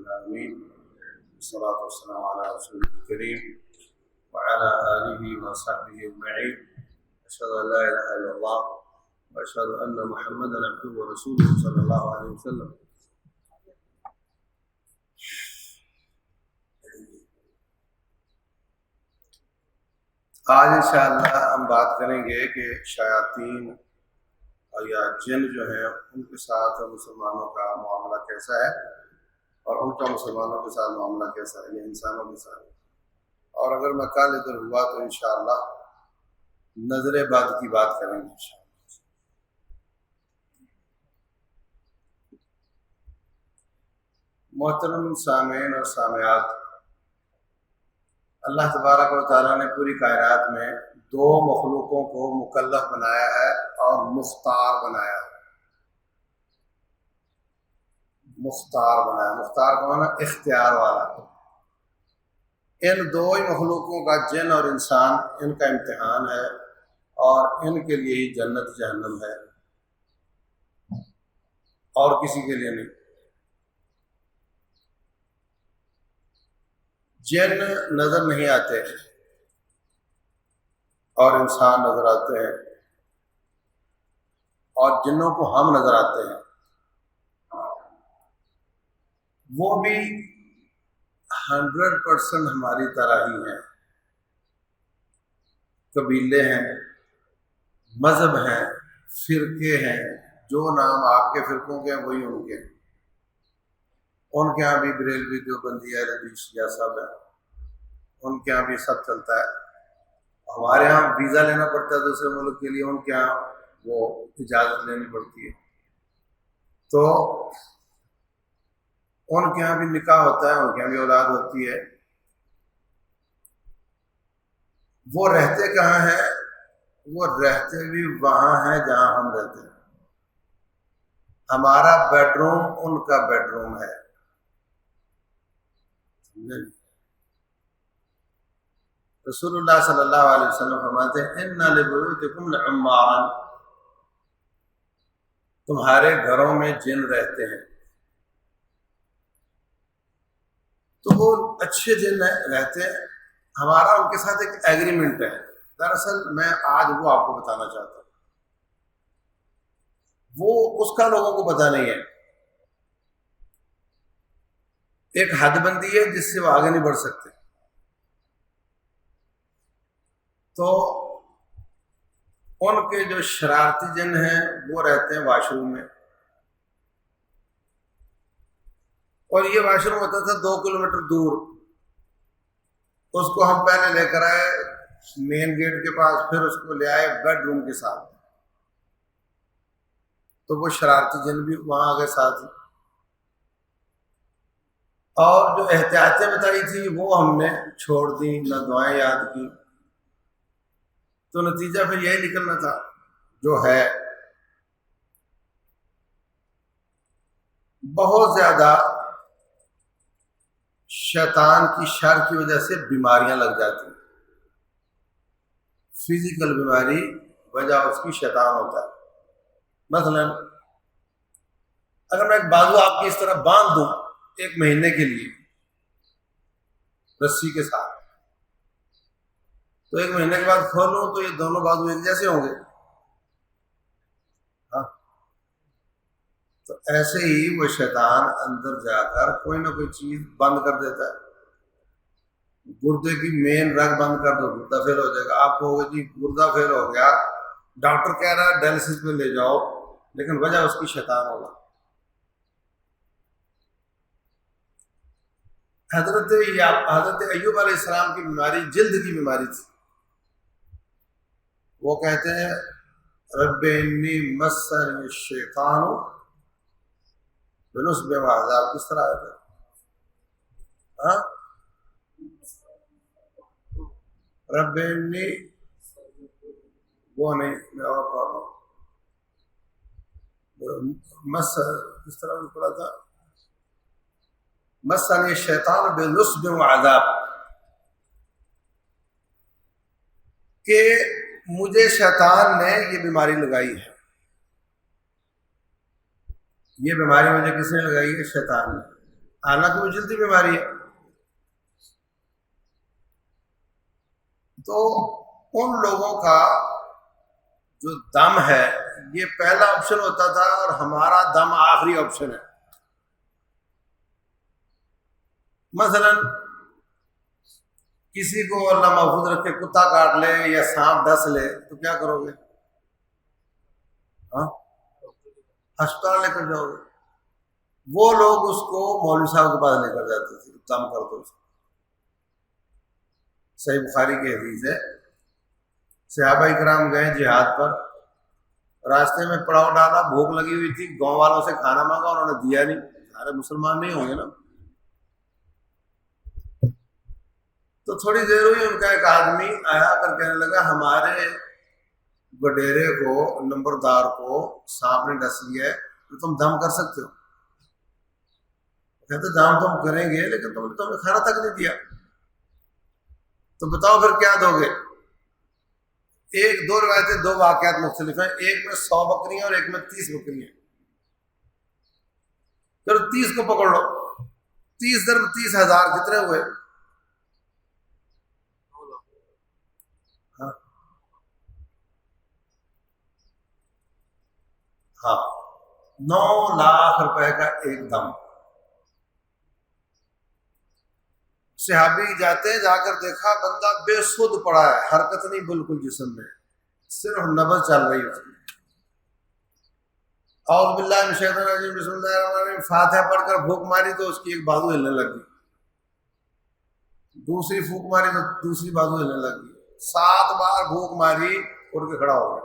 العالمين والصلاة والسلام على رسوله الكريم وعلى آله وصحبه أجمعين أشهد أن لا إله إلا الله وأشهد أن محمدا عبده ورسوله صلى الله عليه وسلم. آج انشاءاللہ ہم بات کریں گے کہ شیاطین یا جن جو ہیں ان کے ساتھ مسلمانوں کا معاملہ کیسا ہے اور ان کا مسلمانوں کے ساتھ معاملہ کیسا ہے، یہ انسانوں کے ساتھ. اور اگر مکہ ادھر ہوا تو انشاءاللہ نظر بد کی بات کریں گے انشاءاللہ. محترم سامعین اور سامعات، اللہ تبارک و تعالیٰ نے پوری کائنات میں دو مخلوقوں کو مکلف بنایا ہے اور مختار بنایا ہے. مختار بنایا، مختار کا معنی اختیار والا. ان دو ہی مخلوقوں کا، جن اور انسان، ان کا امتحان ہے اور ان کے لیے ہی جنت جہنم ہے، اور کسی کے لیے نہیں. جن نظر نہیں آتے اور انسان نظر آتے ہیں، اور جنوں کو ہم نظر آتے ہیں. وہ بھی 100% ہماری طرح ہی ہیں. قبیلے ہیں، مذہب ہیں، فرقے ہیں. جو نام آپ کے فرقوں کے ہیں وہی ان کے ہیں. ان کے یہاں بھی بریلوی، دیوبندی، اہل حدیث شیعہ سب ہے. ان کے یہاں بھی سب چلتا ہے. ہمارے یہاں ویزا لینا پڑتا ہے دوسرے ملک کے لیے، ان کے یہاں وہ اجازت لینی پڑتی ہے. تو ان کے یہاں بھی نکاح ہوتا ہے، ان کے یہاں بھی اولاد ہوتی ہے. وہ رہتے کہاں ہیں؟ وہ رہتے بھی وہاں ہیں جہاں ہم رہتے ہیں. ہمارا بیڈ روم ان کا بیڈ روم ہے. رسول اللہ صلی اللہ علیہ وسلم فرماتے ہیں اِنَّ لِبُيُوتِكُمْ لَعُمَّارًا، تمہارے گھروں میں جن رہتے ہیں. تو وہ اچھے جن رہتے ہیں. ہمارا ان کے ساتھ ایک ایگریمنٹ ہے. دراصل میں آج وہ آپ کو بتانا چاہتا ہوں. وہ اس کا لوگوں کو پتہ نہیں ہے. ایک حد بندی ہے جس سے وہ آگے نہیں بڑھ سکتے. تو ان کے جو شرارتی جن ہیں وہ رہتے ہیں واش روم میں. اور یہ واش روم ہوتا تھا 2 کلومیٹر دور. اس کو ہم پہلے لے کر آئے مین گیٹ کے پاس، پھر اس کو لے آئے بیڈ روم کے ساتھ. تو وہ شرارتی جن بھی وہاں آگے ساتھ. اور جو احتیاطیں بتائی تھی وہ ہم نے چھوڑ دی، نہ دعائیں یاد کی. تو نتیجہ پھر یہی نکلنا تھا جو ہے. بہت زیادہ شیطان کی شر کی وجہ سے بیماریاں لگ جاتی ہیں. فزیکل بیماری وجہ اس کی شیطان ہوتا ہے. مثلا اگر میں ایک بازو آپ کی اس طرح باندھ دوں 1 مہینے کے لیے رسی کے ساتھ، تو 1 مہینے کے بعد کھولوں تو یہ دونوں بازو ایک جیسے ہوں گے. ہاں، تو ایسے ہی وہ شیطان اندر جا کر کوئی نہ کوئی چیز بند کر دیتا ہے. گردے کی مین رگ بند کر دو، گردہ فیل ہو جائے گا. آپ کو جی گردہ فیل ہو گیا، ڈاکٹر کہہ رہا ہے ڈائلسس پہ لے جاؤ، لیکن وجہ اس کی شیطان ہوگا. حضرت ایوب علیہ السلام کی بیماری جلد کی بیماری تھی. وہ کہتے ہیں رب انی مسنی الشیطان بنصب وعذاب. کس طرح ہے؟ ہاں، رب انی، وہ نہیں، میں اور پڑھ رہا ہوں. کس طرح میں پڑھا تھا؟ مسنی الشیطان بنصب وعذاب، کہ مجھے شیطان نے یہ بیماری لگائی ہے. یہ بیماری مجھے کس نے لگائی ہے؟ شیطان نے. حالانکہ وہ جلدی بیماری ہے. تو ان لوگوں کا جو دم ہے یہ پہلا آپشن ہوتا تھا اور ہمارا دم آخری آپشن ہے. مثلا کسی کو اللہ محفوظ رکھے کتا کاٹ لے یا سانپ ڈس لے تو کیا کرو گے؟ ہاں، ہسپتال لے کر جاؤ گے. وہ لوگ اس کو مولوی صاحب کے پاس لے کر جاتے تھے، دم کر دو. صحیح بخاری کی حدیث ہے، صحابہ کرام گئے جہاد پر، راستے میں پڑاؤ ڈالا، بھوک لگی ہوئی تھی، گاؤں والوں سے کھانا مانگا، انہوں نے دیا نہیں. سارے مسلمان نہیں ہوں گے نا. تو تھوڑی دیر ہوئی، ان کا ایک آدمی آیا کر کہنے لگا ہمارے وڈیرے کو، نمبردار کو سانپ نے ڈس لیا ہے، تو تم دم کر سکتے ہو؟ کہتے دم تو ہم کریں گے لیکن تم نے تو ہمیں کھانا تک نہیں دیا، تو بتاؤ پھر کیا دو گے؟ ایک دو روایتیں، دو واقعات مختلف ہیں، ایک میں 100 بکریاں اور ایک میں 30 بکریاں. پھر 30 کو پکڑ لو، 30 × 30,000 کتنے ہوئے؟ ہاں ہاں، 9 لاکھ روپے کا ایک دم. صحابی جاتے ہیں، جا کر دیکھا بندہ بے سدھ پڑا ہے، حرکت نہیں بالکل جسم میں، صرف نبض چل رہی ہے اس کی. اعوذ باللہ من الشیطان الرجیم، بسم اللہ الرحمن الرحیم، فاتحہ پڑھ کر پھونک ماری تو اس کی ایک بازو ہلنے لگی، دوسری پھونک ماری تو دوسری بازو ہلنے لگی، 7 بار پھونک ماری، اٹھ کے کھڑا ہو گیا.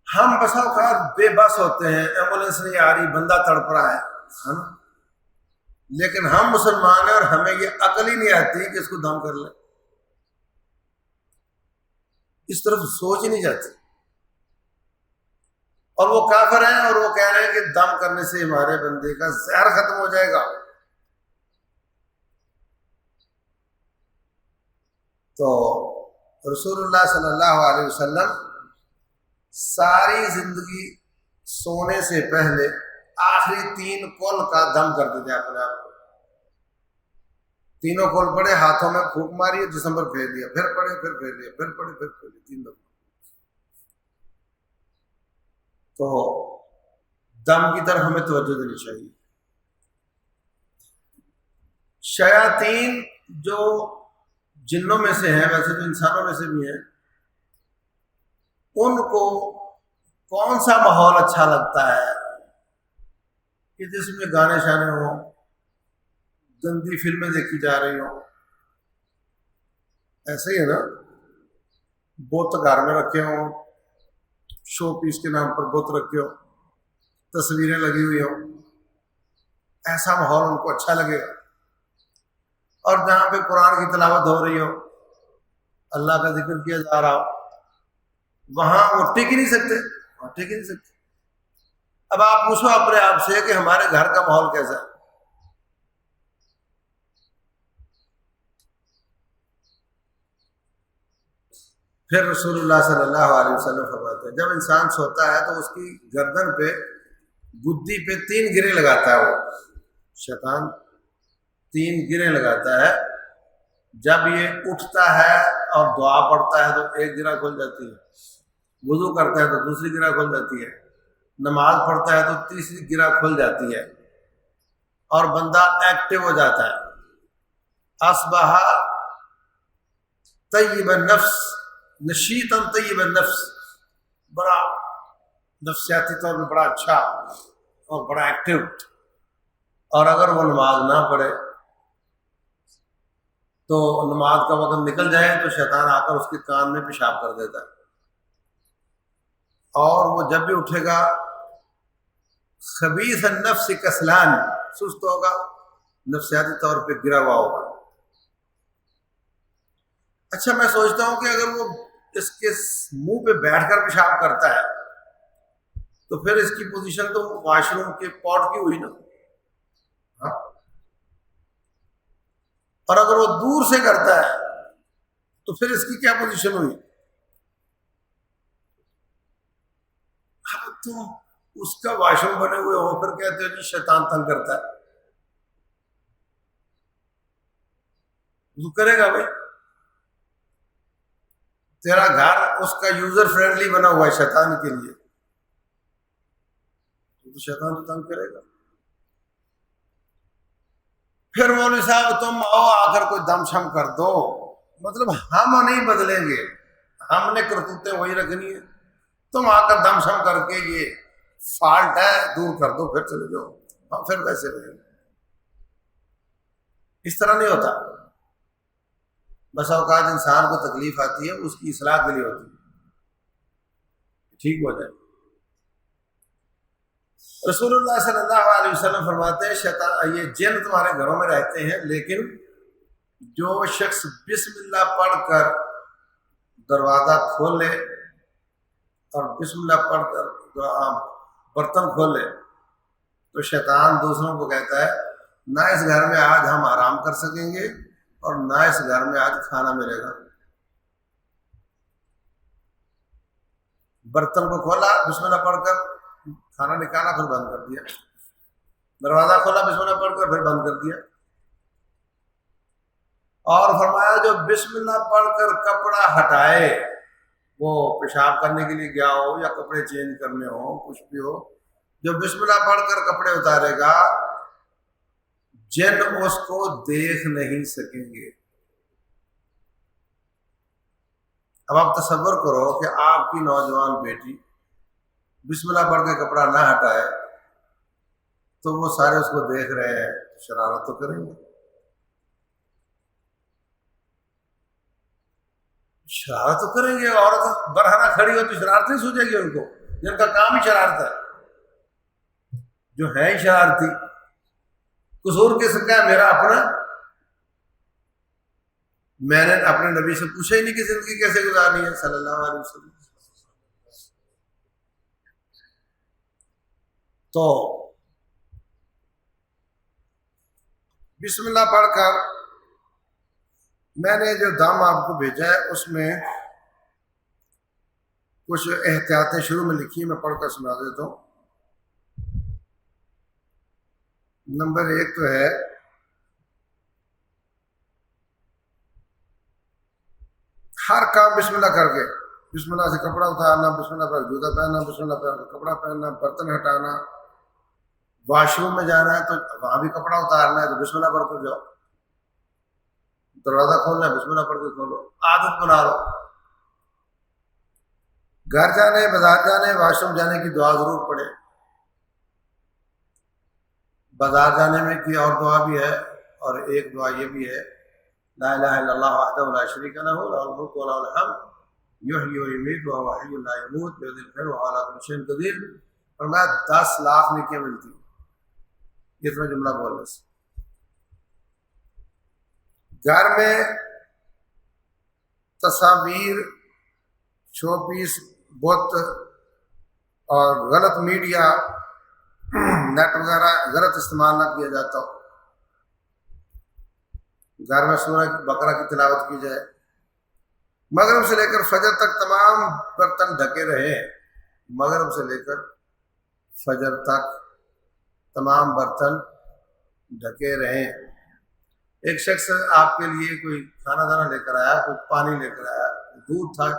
ہم بسا اوقات بے بس ہوتے ہیں، ایمبولینس نہیں آ رہی، بندہ تڑپ رہا ہے نا، لیکن ہم مسلمان ہیں اور ہمیں یہ عقل ہی نہیں آتی کہ اس کو دم کر لیں. اس طرف سوچ ہی نہیں جاتی. اور وہ کافر ہیں اور وہ کہہ رہے ہیں کہ دم کرنے سے ہمارے بندے کا زہر ختم ہو جائے گا. تو رسول اللہ صلی اللہ علیہ وسلم ساری زندگی سونے سے پہلے آخری 3 کل کا دم کرتے تھے اپنے آپ کو. تینوں کول پڑے، ہاتھوں میں پھونک ماری، جسم پر پھیر دیا، پھر پڑے، پھر پھیر دیا، پھر پڑے، پھر پھیر دیا، 3 دفعہ. تو دم کی طرف ہمیں توجہ دینی چاہیے. شیاطین جو جنوں میں سے ہیں، ویسے تو انسانوں میں سے بھی ہیں، ان کو کون سا ماحول اچھا لگتا ہے کہ جس میں گانے شانے ہوں، گندی فلمیں دیکھی جا رہی ہوں؟ ایسے ہی ہے نا، بت گھر میں رکھے ہوں، شو پیس کے نام پر بت رکھے ہو، تصویریں لگی ہوئی ہوں، ایسا ماحول ان کو اچھا لگے گا. اور جہاں پہ قرآن کی تلاوت ہو رہی ہو، اللہ کا ذکر کیا جا رہا ہو، وہاں وہ ٹک ہی نہیں سکتے، وہاں ٹک ہی نہیں سکتے. اب آپ پوچھو اپنے آپ سے کہ ہمارے گھر کا ماحول کیسا ہے؟ پھر رسول اللہ صلی اللہ علیہ وسلم فرماتے ہیں جب انسان سوتا ہے تو اس کی گردن پہ، گدی پہ 3 گرے لگاتا ہے، وہ شیطان 3 گرے لگاتا ہے. جب یہ اٹھتا ہے اور دعا پڑھتا ہے تو ایک گرہ کھل جاتی ہے، وضو کرتا ہے تو دوسری گرہ کھل جاتی ہے، نماز پڑھتا ہے تو تیسری گرہ کھل جاتی ہے، اور بندہ ایکٹیو ہو جاتا ہے. اصبح طیب النفس نشیطا طیب النفس، بڑا نفسیاتی طور پہ بڑا اچھا اور بڑا ایکٹیو. اور اگر وہ نماز نہ پڑھے تو نماز کا وقت نکل جائے تو شیطان آ کر اس کے کان میں پیشاب کر دیتا ہے، اور وہ جب بھی اٹھے گا خبیث النفس کسلان، سست ہوگا، نفسیاتی طور پہ گرا ہوا ہوگا. اچھا میں سوچتا ہوں کہ اگر وہ اس کے منہ پہ بیٹھ کر پیشاب کرتا ہے تو پھر اس کی پوزیشن تو واش روم کے پاٹ کی ہوئی نا. ہاں؟ اور اگر وہ دور سے کرتا ہے تو پھر اس کی کیا پوزیشن ہوئی؟ تم اس کا واش روم بنے ہوئے ہو کر کہتے ہو جی شیطان تنگ کرتا ہے، تو کرے گا بھائی؟ تیرا گھر اس کا یوزر فرینڈلی بنا ہوا ہے شیطان کے لیے، تو شیطان تو تنگ کرے گا۔ پھر مولوی صاحب تم آؤ آ کر کوئی دم شم کر دو، مطلب ہم نہیں بدلیں گے، ہم نے کرتوتیں وہی رکھنی ہے، تم آ کر دم شم کر کے یہ فالٹ ہے دور کر دو، پھر چلے جاؤ، ہم پھر ویسے رہیں گے۔ اس طرح نہیں ہوتا۔ بس اوقات انسان کو تکلیف آتی ہے، اس کی اصلاح کے لیے ہوتی ہے، ٹھیک ہو جائے۔ رسول اللہ صلی اللہ علیہ وسلم فرماتے ہیں شیطان یہ جن تمہارے گھروں میں رہتے ہیں، لیکن جو شخص بسم اللہ پڑھ کر دروازہ کھول لے اور بسم اللہ پڑھ کر برتن کھول لے تو شیطان دوسروں کو کہتا ہے نہ اس گھر میں آج ہم آرام کر سکیں گے اور نہ اس گھر میں آج کھانا ملے گا۔ برتن کو کھولا بسم اللہ پڑھ کر، کھانا نکالا پھر بند کر دیا، دروازہ کھولا بسم اللہ پڑھ کر پھر بند کر دیا، اور فرمایا جو بسم اللہ پڑھ کر کپڑا ہٹائے، وہ پیشاب کرنے کے لیے گیا ہو یا کپڑے چینج کرنے ہو کچھ بھی ہو، جو بسم اللہ پڑھ کر کپڑے اتارے گا جن اس کو دیکھ نہیں سکیں گے۔ اب آپ تصور کرو کہ آپ کی نوجوان بیٹی بسم اللہ پڑھ کے کپڑا نہ ہٹائے تو وہ سارے اس کو دیکھ رہے ہیں، شرارت تو کریں گے، شرارت تو کریں گے۔ عورت برہنہ کھڑی ہو تو شرارت نہیں سوچے گی ان کو، جن کا کام ہی شرارت ہے، جو ہے ہی شرارتی۔ قصور کس کا ہے؟ میرا اپنا۔ میں نے اپنے نبی سے پوچھا ہی نہیں کہ زندگی کیسے گزارنی ہے صلی اللہ علیہ وسلم۔ تو بسم اللہ پڑھ کر میں نے جو دم آپ کو بھیجا ہے اس میں کچھ احتیاطیں شروع میں لکھی ہیں، میں پڑھ کر سنا دیتا ہوں۔ نمبر 1 تو ہے ہر کام بسم اللہ کر کے، بسم اللہ سے کپڑا اتارنا، بسم اللہ پر جوتا پہننا، بسم اللہ پر کپڑا پہننا، برتن ہٹانا، واش روم میں جانا ہے تو وہاں بھی کپڑا اتارنا ہے تو بسم اللہ پڑھ کر جاؤ، دروازہ کھولنا ہے بسم اللہ پڑھ کے کھولو، عادت بنا لو۔ گھر جانے، بازار جانے، واش روم جانے کی دعا ضرور پڑھے۔ بازار جانے میں کی اور دعا بھی ہے، اور ایک دعا یہ بھی ہے لا الہ الا اللہ وحدہ لا شریک لہ لہ الملک و لہ الحمد یحیی و یمیت وہو حی لا یموت بیدہ الخیر وہو علی کل شیء قدیر۔ فرمایا 10 لاکھ نیکیاں ملتی ہیں اتنا جملہ بولنے سے۔ گھر میں تصاویر، شو پیس، بت اور غلط میڈیا، نیٹ وغیرہ غلط استعمال نہ کیا جاتا ہو۔ گھر میں سورہ بقرہ کی تلاوت کی جائے۔ مغرب سے لے کر فجر تک تمام برتن ڈھکے رہے، مغرب سے لے کر فجر تک تمام برتن ڈھکے رہیں۔ ایک شخص آپ کے لیے کوئی کھانا دانا لے کر آیا، کوئی پانی لے کر آیا، دودھ تھا،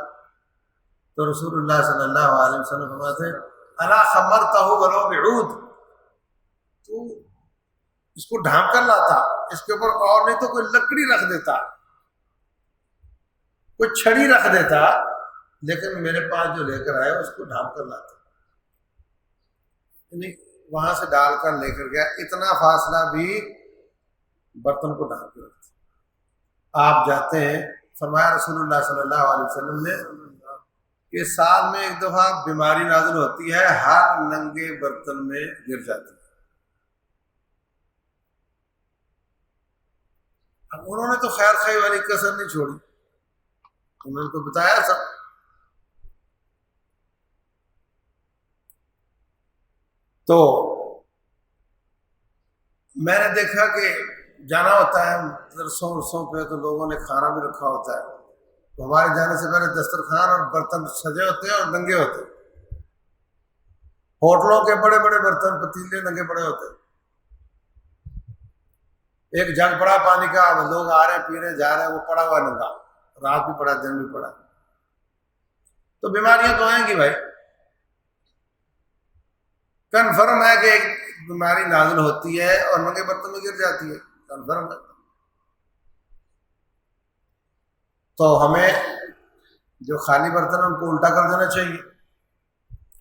تو رسول اللہ صلی اللہ علیہ وسلم فرماتے ہیں الا خمرتہ ولو بعود، تو اس کو ڈھانپ کر لاتا، اس کے اوپر اور نہیں تو کوئی لکڑی رکھ دیتا، کوئی چھڑی رکھ دیتا، لیکن میرے پاس جو لے کر آئے اس کو ڈھانپ کر لاتا، یعنی وہاں سے ڈال کر لے کر گیا، اتنا فاصلہ بھی برتن کو ڈھانپ کر رکھتا۔ آپ جاتے ہیں، فرمایا رسول اللہ صلی اللہ علیہ وسلم نے کہ سال میں ایک دفعہ بیماری نازل ہوتی ہے، ہر ننگے برتن میں گر جاتی ہے۔ اب انہوں نے تو خیر خواہی والی کسر نہیں چھوڑی، انہوں نے تو بتایا سب۔ تو میں نے دیکھا کہ جانا ہوتا ہے درسوں پہ تو لوگوں نے کھانا بھی رکھا ہوتا ہے، تو ہمارے جانے سے پہلے دسترخوان اور برتن سجے ہوتے ہیں اور ننگے ہوتے ہیں، ہوٹلوں کے بڑے بڑے برتن پتیلے ننگے پڑے ہوتے ہیں، ایک جگ پڑا پانی کا، لوگ آ رہے ہیں پی رہے جا رہے ہیں، وہ پڑا ہوا ننگا، رات بھی پڑا دن بھی پڑا. تو بیماریاں تو آئیں گی بھائی، کنفرم ہے کہ ایک بیماری نازل ہوتی ہے اور ننگے برتن میں گر جاتی ہے، کنفرم ہے. تو ہمیں جو خالی برتن ہے ان کو الٹا کر دینا چاہیے،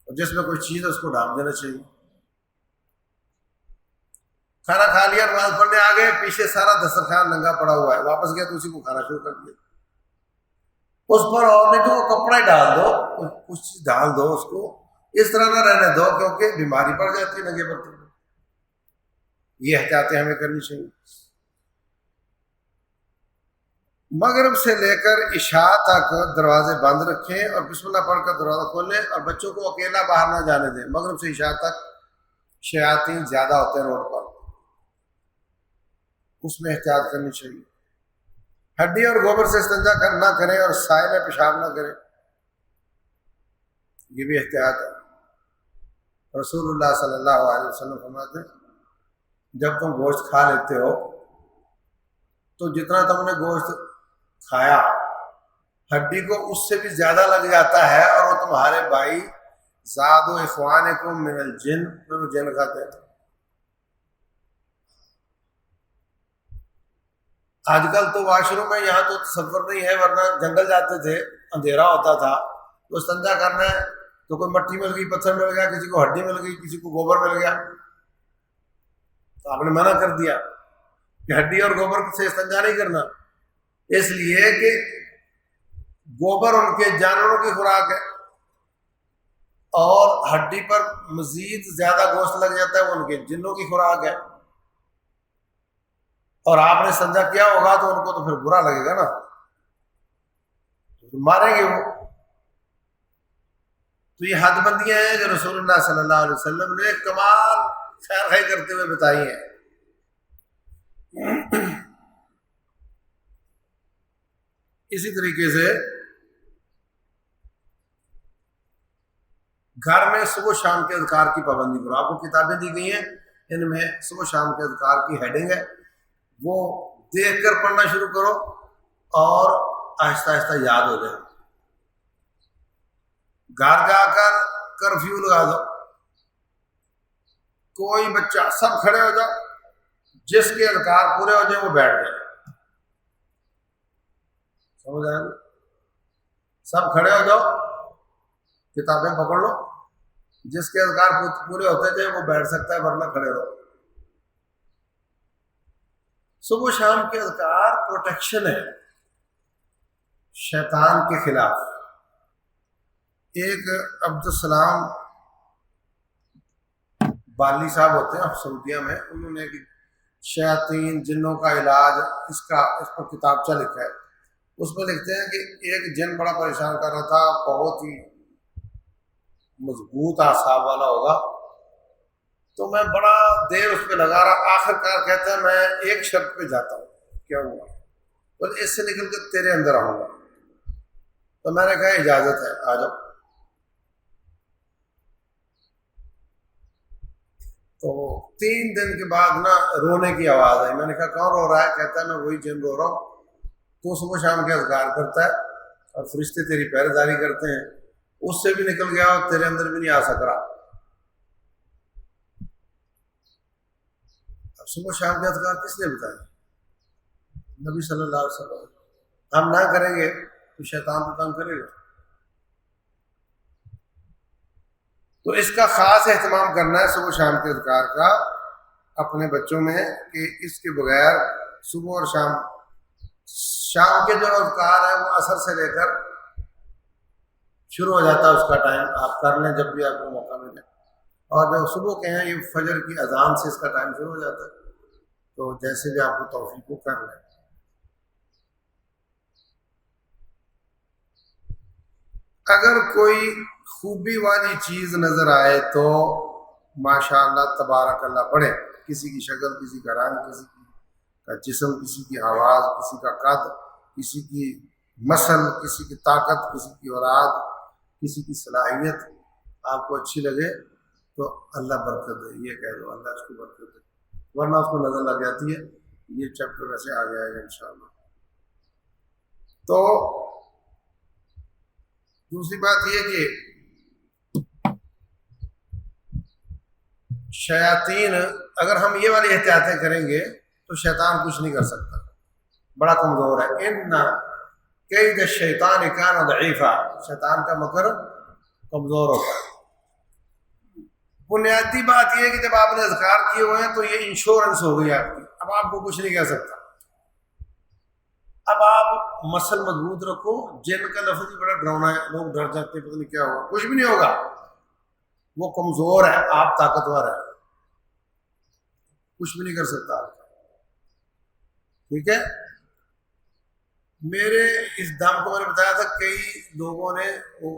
اور جس میں کوئی چیز ہے اس کو ڈال دینا چاہیے. کھانا کھا لیا، نماز پڑھنے آ گئے، پیچھے سارا دسترخوان ننگا پڑا ہوا ہے، واپس گیا تو اسی کو کھانا شروع کر دیا. اس پر اور نہیں تو کپڑا ہی ڈال دو، کچھ چیز ڈال دو، اس کو اس طرح نہ رہنے دو، کیونکہ بیماری پڑ جاتی ہے ننگے برتن میں. یہ احتیاطیں ہمیں کرنی چاہیے. مغرب سے لے کر عشاء تک دروازے بند رکھیں اور بسم اللہ پڑھ کر دروازہ کھولیں، اور بچوں کو اکیلا باہر نہ جانے دیں. مغرب سے عشاء تک شیاطین زیادہ ہوتے ہیں روڈ پر، اس میں احتیاط کرنی چاہیے. ہڈی اور گوبر سے استنجا نہ کریں اور سائے میں پیشاب نہ کریں، یہ بھی احتیاط ہے. رسول اللہ صلی اللہ علیہ وسلم فرماتے ہیں جب تم گوشت کھا لیتے ہو تو جتنا تم نے گوشت کھایا ہڈی کو اس سے بھی زیادہ لگ جاتا ہے، اور وہ تمہارے بھائی زاد و اخوانکم من الجن، پھر وہ جن کھاتے ہیں. آج کل تو واش روم میں یہاں تو تصور نہیں ہے، ورنہ جنگل جاتے تھے، اندھیرا ہوتا تھا تو استنجا کرنا ہے تو کوئی مٹی مل گئی، پتھر مل گیا، کسی کو ہڈی مل گئی، کسی کو گوبر مل گیا، تو آپ نے منع کر دیا کہ ہڈی اور گوبر سے استنجا نہیں کرنا، اس لیے کہ گوبر ان کے جانوروں کی خوراک ہے، اور ہڈی پر مزید زیادہ گوشت لگ جاتا ہے، وہ ان کے جنوں کی خوراک ہے، اور آپ نے استنجا کیا ہوگا تو ان کو تو پھر برا لگے گا نا، ماریں گے وہ. تو یہ حد بندیاں ہیں جو رسول اللہ صلی اللہ علیہ وسلم نے کمال خیر خائی کرتے ہوئے بتائی ہیں. اسی طریقے سے گھر میں صبح و شام کے اذکار کی پابندی کرو. آپ کو کتابیں دی گئی ہیں، ان میں صبح و شام کے اذکار کی ہیڈنگ ہے، وہ دیکھ کر پڑھنا شروع کرو اور آہستہ آہستہ یاد ہو جائے. گھر جا کر کرفیو لگا دو، کوئی بچہ، سب کھڑے ہو جاؤ، جس کے اذکار پورے ہو جائیں وہ بیٹھ جائے. سمجھ آئے؟ سب کھڑے ہو جاؤ، کتابیں پکڑ لو، جس کے اذکار پورے ہوتے تھے وہ بیٹھ سکتا ہے، ورنہ کھڑے رہو. صبح و شام کے اذکار پروٹیکشن ہے شیطان کے خلاف. ایک عبدالسلام بالی صاحب ہوتے ہیں سعودیہ میں، انہوں نے شیاطین جنوں کا علاج اس پر کتابچہ لکھا ہے. اس میں لکھتے ہیں کہ ایک جن بڑا پریشان کر رہا تھا، بہت ہی مضبوط اعصاب والا ہوگا، تو میں بڑا دیر اس پہ لگا رہا، آخر کار کہتا ہے میں ایک شرط پہ جاتا ہوں. کیا ہوا؟ بولے اس سے نکل کے تیرے اندر آؤں گا. تو میں نے کہا اجازت ہے، آ جاؤ. تو 3 دن کے بعد نا رونے کی آواز آئی. میں نے کہا کون رو رہا ہے؟ کہتا ہے میں وہی جن رو رہا ہوں، تو صبح شام کے اذکار کرتا ہے اور فرشتے تیری پہرےداری کرتے ہیں، اس سے بھی نکل گیا اور تیرے اندر بھی نہیں آ سک رہا. اب صبح شام کے اذکار کس نے بتائے؟ نبی صلی اللہ علیہ وسلم. ہم نہ کریں گے تو شیطان تو تنگ کرے گا. تو اس کا خاص اہتمام کرنا ہے صبح شام کے اذکار کا اپنے بچوں میں، کہ اس کے بغیر صبح اور شام کے جو اذکار ہیں وہ عصر سے لے کر شروع ہو جاتا ہے، اس کا ٹائم آپ کر لیں جب بھی آپ کو موقع ملے. اور جو صبح کے ہیں یہ فجر کی اذان سے اس کا ٹائم شروع ہو جاتا ہے، تو جیسے بھی آپ کو توفیق ہو کر لیں. اگر کوئی خوبی والی چیز نظر آئے تو ماشاء اللہ تبارک اللہ پڑھے. کسی کی شکل، کسی کا رنگ، کسی کا جسم، کسی کی آواز، کسی کا قد، کسی کی مسل، کسی کی طاقت، کسی کی اولاد، کسی کی صلاحیت آپ کو اچھی لگے تو اللہ برکت دے، یہ کہہ دو اللہ اس کو برکت دے، ورنہ اس کو نظر لگ جاتی ہے۔ یہ چیپٹر ویسے آ جائے گا انشاءاللہ۔ تو دوسری بات یہ کہ شیاطین، اگر ہم یہ والی احتیاطیں کریں گے تو شیطان کچھ نہیں کر سکتا، بڑا کمزور ہے۔ ان کید الشیطان کان ضعیفا، شیطان کا مکر کمزور ہوتا ہے۔ بنیادی بات یہ ہے کہ جب آپ نے اذکار کیے ہوئے ہیں تو یہ انشورنس ہو گئی آپ کی، اب آپ کو کچھ نہیں کہہ سکتا۔ اب آپ مسل مضبوط رکھو، جن کا لفظ بھی بڑا ڈراؤنا ہے، لوگ ڈر جاتے ہیں پتہ نہیں کیا ہوگا، کچھ بھی نہیں ہوگا، وہ کمزور ہے، آپ طاقتور ہے، کچھ بھی نہیں کر سکتا آپ، ٹھیک ہے۔ میرے اس دم کو میں نے بتایا تھا، کئی لوگوں نے وہ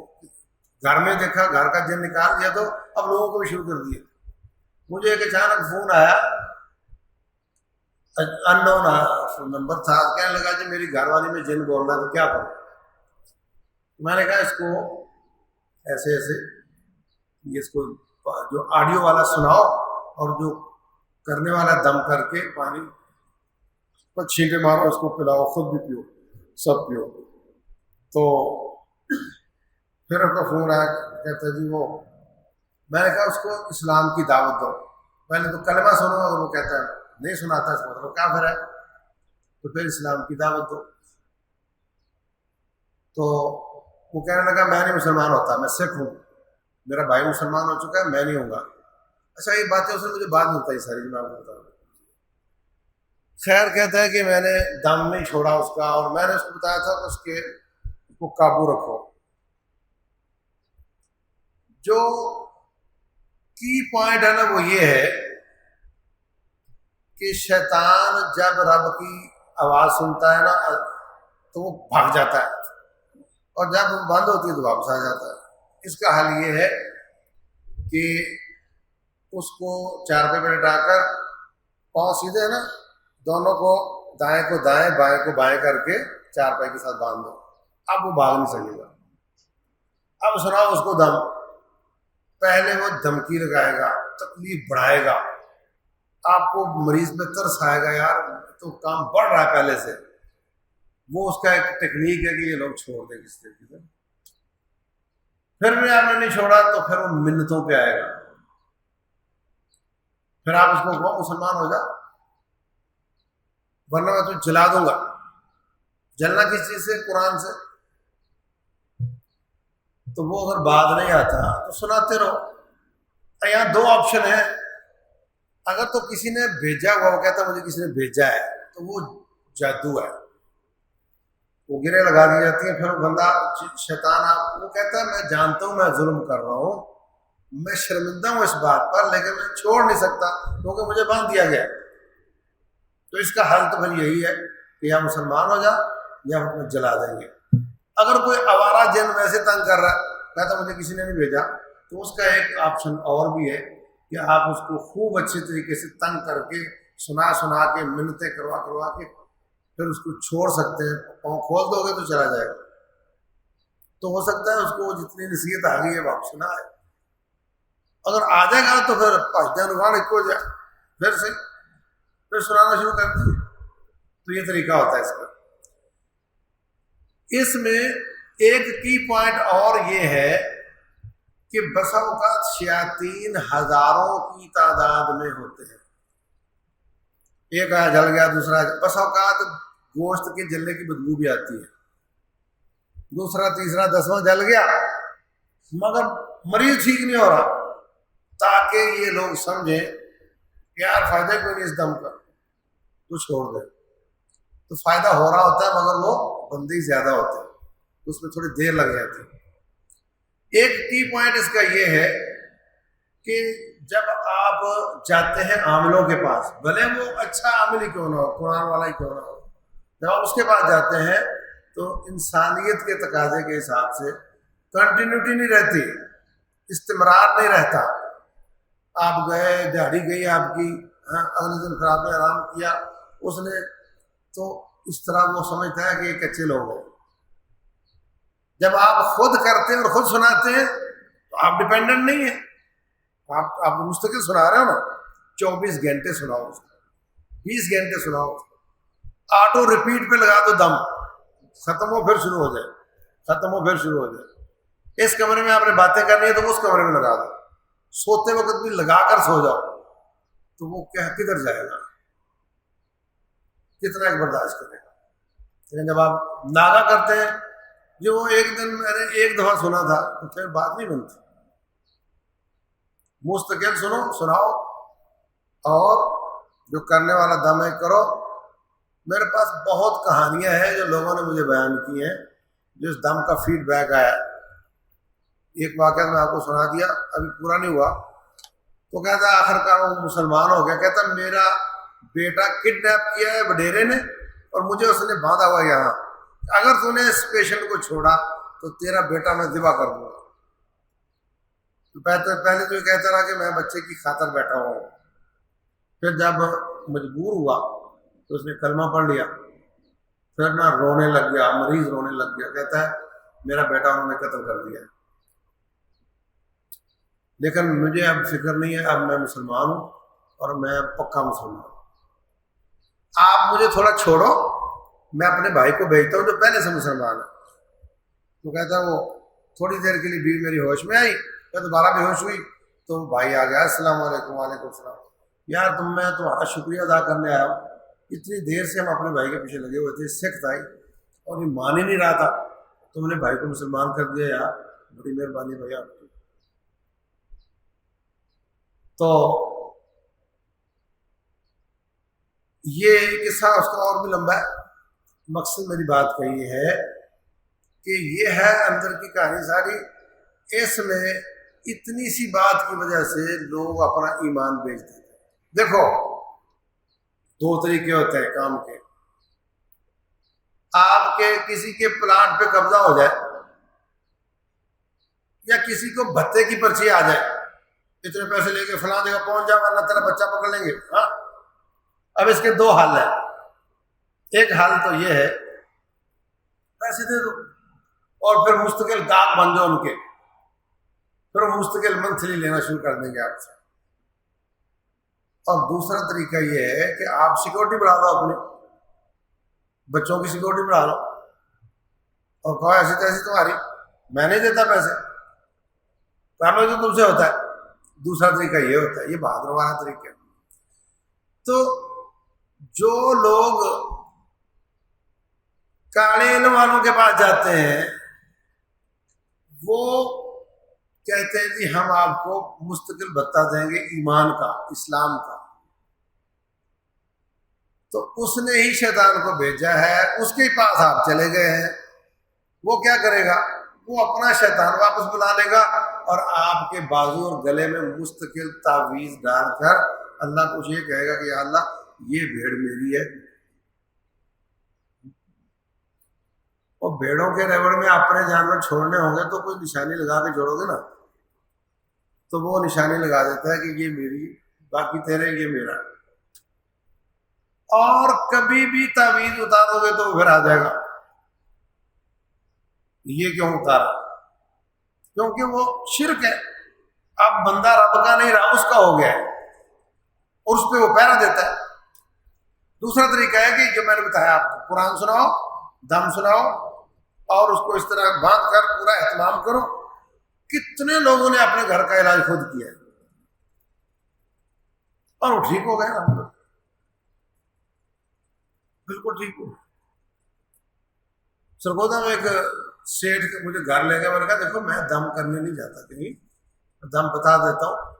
گھر میں دیکھا، گھر کا جن نکال دیا تو اب لوگوں کو بھی شروع کر دیا۔ مجھے ایک اچانک فون آیا، ان نون نمبر تھا، کہنے لگا کہ میری گھر والی میں جن بول رہا ہے تو کیا کروں؟ میں نے کہا اس کو ایسے ایسے، اس کو جو آڈیو والا سناؤ اور جو کرنے والا دم کر کے پانی پر چھینٹے مارو، اس کو پلاؤ، خود بھی پیو، سب پیو۔ تو پھر اس کا فون آیا، کہتا جی وہ، میں نے کہا اس کو اسلام کی دعوت دو، پہلے تو کلمہ سنو، اور وہ کہتا ہے نہیں سناتا، اس کا مطلب کافر ہے، تو پھر اسلام کی دعوت دو۔ تو وہ کہنے لگا میں نہیں مسلمان ہوتا، میں سکھ ہوں، میرا بھائی مسلمان ہو چکا ہے، میں نہیں ہوں گا۔ اچھا یہ باتیں اس نے مجھے بعد میں بتائی ساری، میں آپ کو بتا رہا ہوں۔ خیر کہتا ہے کہ میں نے دم نہیں چھوڑا اس کا، اور میں نے اس کو بتایا تھا کہ اس کو قابو رکھو۔ جو کی پوائنٹ ہے نا وہ یہ ہے کہ شیطان جب رب کی آواز سنتا ہے نا تو وہ بھاگ جاتا ہے، اور جب وہ بند ہوتی ہے تو واپس آ جاتا ہے۔ اس کا حل یہ ہے کہ اس کو چارپے پہ لٹا کر پاؤں سیدھے ہے نا، دونوں کو دائیں کو دائیں بائیں کو بائیں کر کے چارپائی کے ساتھ باندھ دو، اب وہ بھاگ نہیں سکے گا۔ اب سناؤ اس کو دم، پہلے وہ دھمکی لگائے گا، تکلیف بڑھائے گا، آپ کو مریض پہ ترس آئے گا، یار تو کام بڑھ رہا ہے پہلے سے۔ وہ اس کا ایک ٹیکنیک ہے کہ یہ لوگ چھوڑ دیں کس طریقے سے۔ پھر بھی آپ نے نہیں چھوڑا تو پھر وہ منتوں پہ آئے گا، پھر آپ اس کو کہو مسلمان ہو جا، ورنہ میں تجھے جلا دوں گا۔ جلنا کس چیز سے؟ قرآن سے۔ تو وہ اگر بات نہیں آتا تو سناتے رہو۔ یہاں دو آپشن ہیں، اگر تو کسی نے بھیجا ہوا، وہ کہتا ہے مجھے کسی نے بھیجا ہے، تو وہ جادو ہے، وہ گرے لگا دی جاتی ہیں۔ پھر وہ بندہ شیطان آپ وہ کہتا ہے میں جانتا ہوں میں ظلم کر رہا ہوں، میں شرمندہ ہوں اس بات پر، لیکن میں چھوڑ نہیں سکتا کیونکہ مجھے باندھ دیا گیا۔ تو اس کا حل تو پھر یہی ہے کہ یا مسلمان ہو جا یا ہم تمہیں جلا دیں گے۔ اگر کوئی آوارہ جن ویسے تنگ کر رہا ہے، کہتا مجھے کسی نے نہیں بھیجا، تو اس کا ایک آپشن اور بھی ہے کہ آپ اس کو خوب اچھی طریقے سے تنگ کر کے سنا کے منتیں کروا کے پھر اس کو چھوڑ سکتے ہیں۔ پاؤں کھول دو گے تو چلا جائے گا، تو ہو سکتا ہے اس کو جتنی نصیحت آ گئی ہے واپس نہ آئے، اگر آ جائے گا تو پھر پاجدہ نقان ایک ہو جائے، پھر صحیح، پھر سنانا شروع کر دیں۔ تو یہ طریقہ ہوتا ہے اس کا۔ اس میں ایک کی پوائنٹ اور یہ ہے کہ بسا اوقات شیاطین ہزاروں کی تعداد میں ہوتے ہیں، ایک آیا جل گیا، دوسرا بسا اوقات گوشت کے جلنے کی بدبو بھی آتی ہے، دوسرا تیسرا 10واں جل گیا، مگر مریض ٹھیک نہیں ہو رہا، تاکہ یہ لوگ سمجھیں کہ یار فائدہ کوئی نہیں اس دم کا، تو چھوڑ دیں۔ تو فائدہ ہو رہا ہوتا ہے مگر وہ بندے ہی زیادہ ہوتے ہیں، اس میں تھوڑی دیر لگ جاتی ہے۔ ایک کی پوائنٹ اس کا یہ ہے کہ جب آپ جاتے ہیں عاملوں کے پاس، بھلے وہ اچھا عامل ہی کیوں نہ ہو، قرآن والا ہی کیوں نہ ہو، جب آپ اس کے پاس جاتے ہیں تو انسانیت کے تقاضے کے حساب سے کنٹینیوٹی نہیں رہتی، استمرار نہیں رہتا۔ آپ گئے، دہاڑی گئی آپ کی، اگلے دن پھر آپ نے آرام کیا، اس نے تو اس طرح وہ سمجھتا ہے کہ یہ کچے لوگ ہیں۔ جب آپ خود کرتے ہیں اور خود سناتے ہیں تو آپ ڈیپینڈنٹ نہیں ہیں، آپ مستقل سنا رہے ہو نا، 24 گھنٹے سناؤ اس کو، 20 گھنٹے سناؤ اس کو، آٹو ریپیٹ پہ لگا دو، دم ختم ہو پھر شروع ہو جائے، ختم ہو پھر شروع ہو جائے۔ اس کمرے میں آپ نے باتیں کرنی ہے تو اس کمرے میں لگا دو، سوتے وقت بھی لگا کر سو جاؤ، تو وہ کدھر جائے گا، کتنا ایک برداشت کرے گا۔ لیکن جب آپ ناغا کرتے ہیں، جو وہ ایک دن میں نے ایک دفعہ سنا تھا تو پھر بات نہیں بنتی، مستقل سناؤ، اور جو کرنے والا دم ہے کرو۔ میرے پاس بہت کہانیاں ہیں جو لوگوں نے مجھے بیان کی ہیں، جو اس دم کا فیڈ بیک آیا۔ ایک واقعہ میں آپ کو سنا دیا، ابھی پورا نہیں ہوا، تو کہتا ہے آخر کار وہ مسلمان ہو گیا، کہتا میرا بیٹا کڈنیپ کیا ہے وڈیرے نے، اور مجھے اس نے باندھا ہوا یہاں، اگر تو نے اس پیشنٹ کو چھوڑا تو تیرا بیٹا میں ذبح کر دوں گا۔ پہلے تو یہ کہتا رہا کہ میں بچے کی خاطر بیٹھا ہوا ہوں، پھر جب مجبور ہوا تو اس نے کلمہ پڑھ لیا، پھر نہ رونے لگ گیا، مریض رونے لگ گیا، کہتا ہے میرا بیٹا انہوں نے قتل کر دیا، لیکن مجھے اب فکر نہیں ہے، اب میں مسلمان ہوں اور میں پکا مسلمان ہوں، آپ مجھے تھوڑا چھوڑو، میں اپنے بھائی کو بھیجتا ہوں جو پہلے سے مسلمان ہے۔ تو کہتا ہے وہ تھوڑی دیر کے لیے بیوی میری ہوش میں آئی، پھر دوبارہ بے ہوش ہوئی، تو بھائی آ گیا، السلام علیکم۔ وعلیکم السلام۔ یار میں تمہارا شکریہ ادا کرنے آیا ہوں، اتنی دیر سے ہم اپنے بھائی کے پیچھے لگے ہوئے تھے، سکھ تھا اور یہ مان ہی نہیں رہا تھا، تم نے بھائی کو مسلمان کر دیا، یار بڑی مہربانی بھیا آپ کی۔ تو یہ قصہ اس کا اور بھی لمبا ہے، مقصد میری بات کا یہ ہے کہ یہ ہے اندر کی کہانی ساری، اس میں اتنی سی بات کی وجہ سے لوگ اپنا ایمان بیچ دیتے ہیں۔ دیکھو دو طریقے ہوتے ہیں کام کے، آپ کے کسی کے پلانٹ پہ قبضہ ہو جائے، یا کسی کو بھتے کی پرچی آ جائے، اتنے پیسے لے کے فلاں جگہ پہنچ جائے ورنہ تیرا بچہ پکڑ لیں گے۔ ہاں، اب اس کے دو حل ہیں، ایک حل تو یہ ہے پیسے دے دو اور پھر مستقل گاہک بن جاؤ ان کے، پھر وہ مستقل منتھلی لینا شروع کر دیں گے آپ سے۔ اور دوسرا طریقہ یہ ہے کہ آپ سیکورٹی بڑھا دو، اپنے بچوں کی سیکورٹی بڑھا لو اور کہو ایسی تیسی تمہاری، میں نہیں دیتا پیسے، کام تو تم سے ہوتا ہے۔ دوسرا طریقہ یہ ہوتا ہے، یہ بہادر والا طریقہ ہے۔ تو جو لوگ کاڑے علم والوں کے پاس جاتے ہیں وہ کہتے ہیں جی ہم آپ کو مستقل بھتہ دیں گے ایمان کا، اسلام کا، تو اس نے ہی شیطان کو بھیجا ہے، اس کے پاس آپ چلے گئے ہیں، وہ کیا کرے گا، وہ اپنا شیطان واپس بلا لے گا اور آپ کے بازو اور گلے میں مستقل تعویذ ڈال کر اللہ کو یہ کہے گا کہ یا اللہ یہ بھیڑ میری ہے۔ اور بھیڑوں کے ریوڑ میں اپنے جانور چھوڑنے ہوں گے تو کوئی نشانی لگا کے چھوڑو گے نا، تو وہ نشانی لگا دیتا ہے کہ یہ میری، باقی تیرے، یہ میرا۔ اور کبھی بھی تعویذ اتارو گے تو وہ پھر آ جائے گا، یہ کیوں اتارا؟ کیونکہ وہ شرک ہے، اب بندہ رب کا نہیں رہا، اس کا ہو گیا ہے اور اس پہ وہ پہرا دیتا ہے۔ دوسرا طریقہ ہے کہ جو میں نے بتایا آپ کو، قرآن سناؤ، دم سناؤ اور اس کو اس طرح باندھ کر پورا اہتمام کرو۔ کتنے لوگوں نے اپنے گھر کا علاج خود کیا ہے اور وہ ٹھیک ہو گئے، بالکل ٹھیک ہو۔ سرگودا میں ایک سیٹھ مجھے گھر لے گیا، میں نے کہا دیکھو میں دم کرنے نہیں جاتا کہیں، دم بتا دیتا ہوں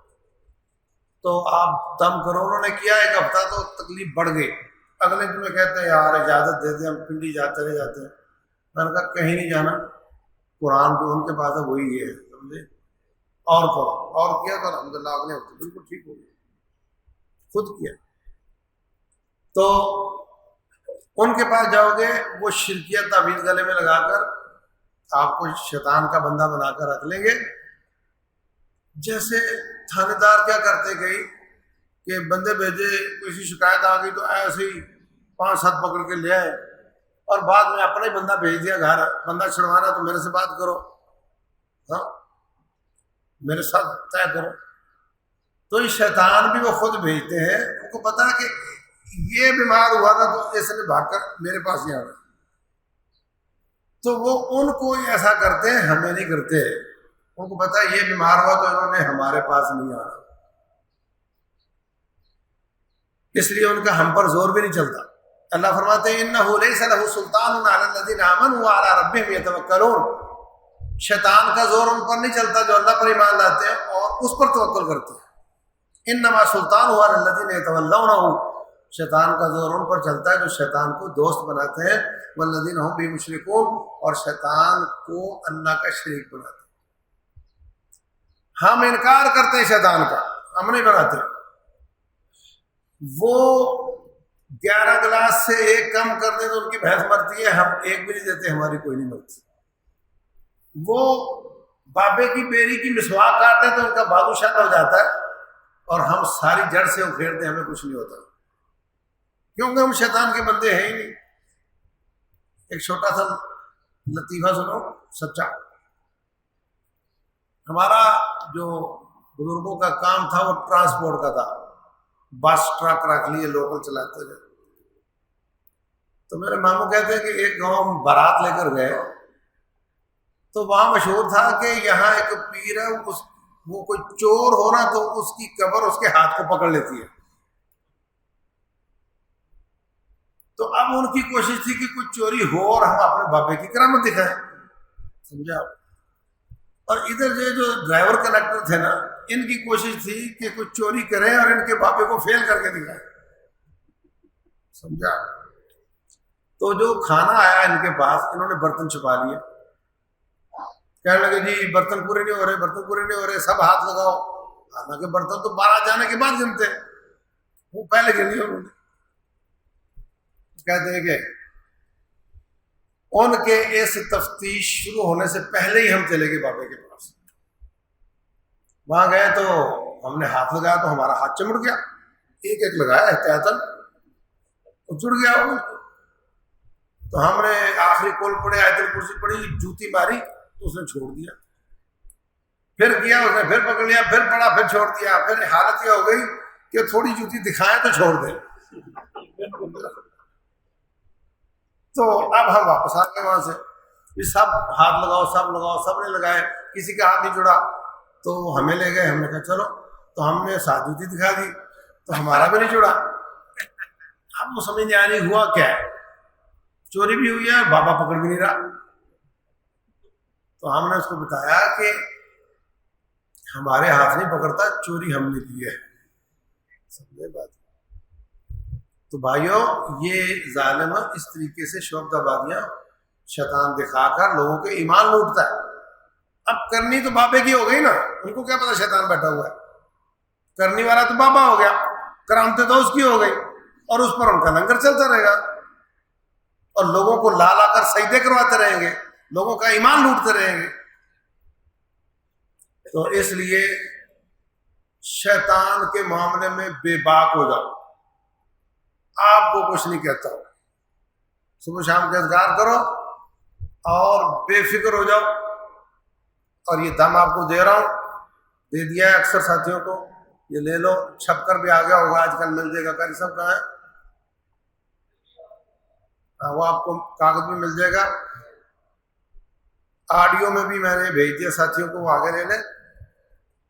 تو آپ دم کرو۔ انہوں نے کیا ایک ہفتہ تو تکلیف بڑھ گئی، اگلے دن میں کہتے ہیں یار اجازت دے دیں، ہم پنڈی جاتے رہ جاتے ہیں۔ میں نے کہا کہیں نہیں جانا، قرآن جو ان کے پاس ہے وہی ہے، سمجھے، اور کرو، اور کیا تو الحمدللہ اگلے ہفتے بالکل ٹھیک ہو گیا، خود کیا۔ تو ان کے پاس جاؤ گے وہ شرکیہ تعویذ گلے میں لگا کر آپ کو شیطان کا بندہ بنا کر رکھ لیں گے۔ جیسے تھانے دار کیا کرتے گئی کہ بندے بھیجے، کسی شکایت آ گئی تو ایسے ہی 5-7 پکڑ کے لے آئے اور بعد میں اپنا ہی بندہ بھیج دیا گھر، بندہ چھڑوانا تو میرے سے بات کرو، ہاں میرے ساتھ طے کرو۔ تو یہ شیطان بھی وہ خود بھیجتے ہیں، ان کو پتا ہے کہ یہ بیمار ہوا تھا تو اس نے بھاگ کر میرے پاس ہی آنا، تو وہ ان کو ایسا کرتے ہیں، ہمیں نہیں کرتے، ان کو پتا ہے یہ بیمار ہوا تو انہوں نے ہمارے پاس نہیں آنا، اس لیے ان کا ہم پر زور بھی نہیں چلتا۔ اللہ فرماتے ہیں انہ لیس لہ سلطان علی الذین آمنوا وعلی ربہم یتوکلون، شیطان کا زور ان پر نہیں چلتا جو اللہ پر ایمان لاتے ہیں اور اس پر توکل کرتے ہیں۔ انما سلطانہ علی الذین یتولونہ، شیطان کا زور ان پر چلتا ہے جو شیطان کو دوست بناتے ہیں، والذین هم بہ مشرکون، اور شیطان کو اللہ کا شریک بناتے ہیں۔ ہم انکار کرتے ہیں شیطان کا، ہم نہیں بناتے۔ وہ 11 گلاس سے ایک کم کر دیں تو ان کی بھینس مرتی ہے، ہم ایک بھی نہیں دیتے، ہماری کوئی نہیں مرتی۔ وہ بابے کی بیری کی مسواک کاٹ دیں تو ان کا بازو شک ہو جاتا ہے، اور ہم ساری جڑ سے اکھیڑتے ہیں، ہمیں کچھ نہیں ہوتا، کیونکہ ہم شیطان کے بندے ہیں ہی نہیں۔ ایک چھوٹا سا لطیفہ سنو سچا۔ ہمارا جو بزرگوں کا کام تھا وہ ٹرانسپورٹ کا تھا، بس ٹرک رکھ لیے، لوکل چلاتے تھے۔ تو میرے ماموں کہتے ہیں کہ ایک گاؤں ہم بارات لے کر گئے تو وہاں مشہور تھا کہ یہاں ایک پیر ہے، وہ کوئی چور ہو نا تو اس کی قبر اس کے ہاتھ کو پکڑ لیتی ہے۔ تو اب ان کی کوشش تھی کہ کچھ چوری ہو اور ہم اپنے بابے کی کرامت دکھائیں، سمجھا۔ اور ادھر جو ڈرائیور کنڈکٹر تھے نا، ان کی کوشش تھی کہ کچھ چوری کریں اور ان کے بابے کو فیل کر کے دکھائیں، سمجھا۔ تو جو کھانا آیا ان کے پاس، انہوں نے برتن چھپا لیے، کہنے لگے جی برتن پورے نہیں ہو رہے، برتن پورے نہیں ہو رہے، سب ہاتھ لگاؤ۔ حالانکہ برتن تو 12 جانے کے بعد گنتے، وہ پہلے گنے انہوں نے۔ کہتے ہیں کہ ان کے اس تفتیش شروع ہونے سے پہلے ہی ہم چلے گئے بابے کے پاس۔ وہاں گئے تو ہم نے ہاتھ لگایا تو ہمارا ہاتھ چمڑ گیا، ایک ایک لگایا احتیاطاً، جڑ گیا وہ۔ تو ہم نے آخری کول پڑے، آیت الکرسی پڑھی، جوتی ماری تو اس نے چھوڑ دیا، پھر کیا اس نے پھر پکڑ لیا، پھر پڑا، پھر چھوڑ دیا، پھر حالت یہ ہو گئی کہ تھوڑی جوتی دکھائیں تو چھوڑ دیں۔ تو اب ہم واپس آ گئے وہاں سے، یہ سب ہاتھ لگاؤ، سب لگاؤ، سب نے لگائے، کسی کا ہاتھ نہیں جڑا۔ تو ہمیں لے گئے، ہم نے کہا چلو، تو ہم نے ساتھ جوتی دکھا دی تو ہمارا بھی نہیں جڑا۔ اب وہ سمجھ نہیں آ رہی ہوا کیا ہے، چوری بھی ہوئی ہے، بابا پکڑ بھی نہیں رہا۔ تو ہم نے اس کو بتایا کہ ہمارے ہاتھ نہیں پکڑتا، چوری ہم نے کی ہے، سمجھے بات۔ تو بھائیو، یہ ظالم اس طریقے سے شعبد آبادیاں شیطان دکھا کر لوگوں کے ایمان لوٹتا ہے۔ اب کرنی تو بابے کی ہو گئی نا، ان کو کیا پتا شیطان بیٹھا ہوا ہے، کرنی والا تو بابا ہو گیا، کرامتیں تو اس کی ہو گئی، اور اس پر ان کا لنگر چلتا رہے گا، اور لوگوں کو لا لا کر سجدے کرواتے رہیں گے، لوگوں کا ایمان لوٹتے رہیں گے۔ تو اس لیے شیطان کے معاملے میں بے باک ہو جاؤ، آپ کو کچھ نہیں کہتا، صبح شام کے اذکار کرو اور بے فکر ہو جاؤ۔ اور یہ دم آپ کو دے رہا ہوں، دے دیا ہے اکثر ساتھیوں کو، یہ لے لو، چھپ کر بھی آ گیا ہوگا، آج کل مل جائے گا، کاری سب کہاں ہے، وہ آپ کو کاغذ میں مل جائے گا، آڈیو میں بھی میں نے بھیج دیا ساتھیوں کو، وہ آگے لے لیں۔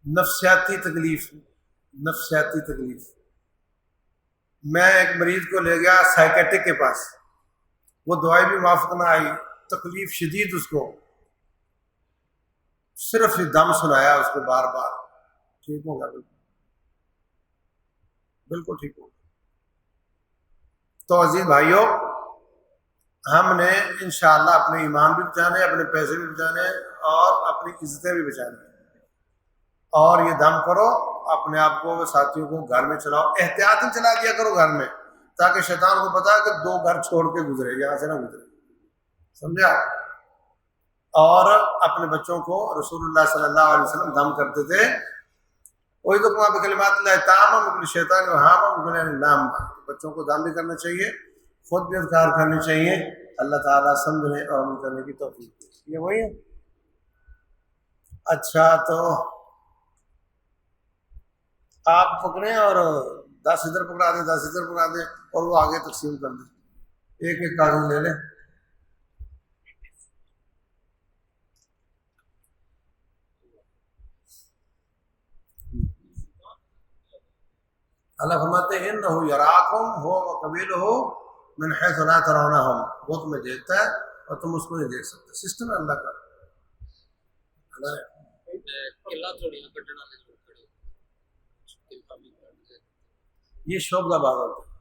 نفسیاتی تکلیف، نفسیاتی تکلیف، میں ایک مریض کو لے گیا سائیکیٹرک کے پاس، وہ دوائی بھی موافق نہ آئی، تکلیف شدید، اس کو صرف دم سنایا اس کو بار بار، ٹھیک ہوگا، بالکل ٹھیک ہوگا۔ تو عزیز بھائیوں، ہم نے انشاءاللہ اپنے ایمان بھی بچانے، اپنے پیسے بھی بچانے، اور اپنی عزتیں بھی بچانے۔ اور یہ دم کرو، اپنے آپ کو، ساتھیوں کو گھر میں چلاؤ، احتیاطاً چلا دیا کرو گھر میں، تاکہ شیطان کو پتا ہے کہ 2 گھر چھوڑ کے گزرے، یہاں سے نہ گزرے، سمجھا۔ اور اپنے بچوں کو، رسول اللہ صلی اللہ علیہ وسلم دم کرتے تھے، وہی تو کہاں بکلمات اللہ تامہ مکل شیطان وہاں مکل نام، بچوں کو دم بھی کرنا چاہیے، خود بھی اذکار کرنے چاہیے، اللہ تعالیٰ سمجھنے اور عمل کرنے کی توفیق دے۔ یہ وہی ہے۔ اچھا، تو آپ پکڑیں اور 10 ادھر پکڑا دیں 10 ادھر پکڑا دیں اور وہ آگے تقسیم کر دیں. ایک ایک کاغذ لے لیں. اللہ فرماتے ہیں انہ یراکم ہو وقبیلہ من حیث لا ترونہم، وہ تمہیں دیکھتا ہے اور تم اس کو نہیں دیکھ سکتے. سسٹم ہے اللہ کا. یہ شعبہ بات ہوتا ہے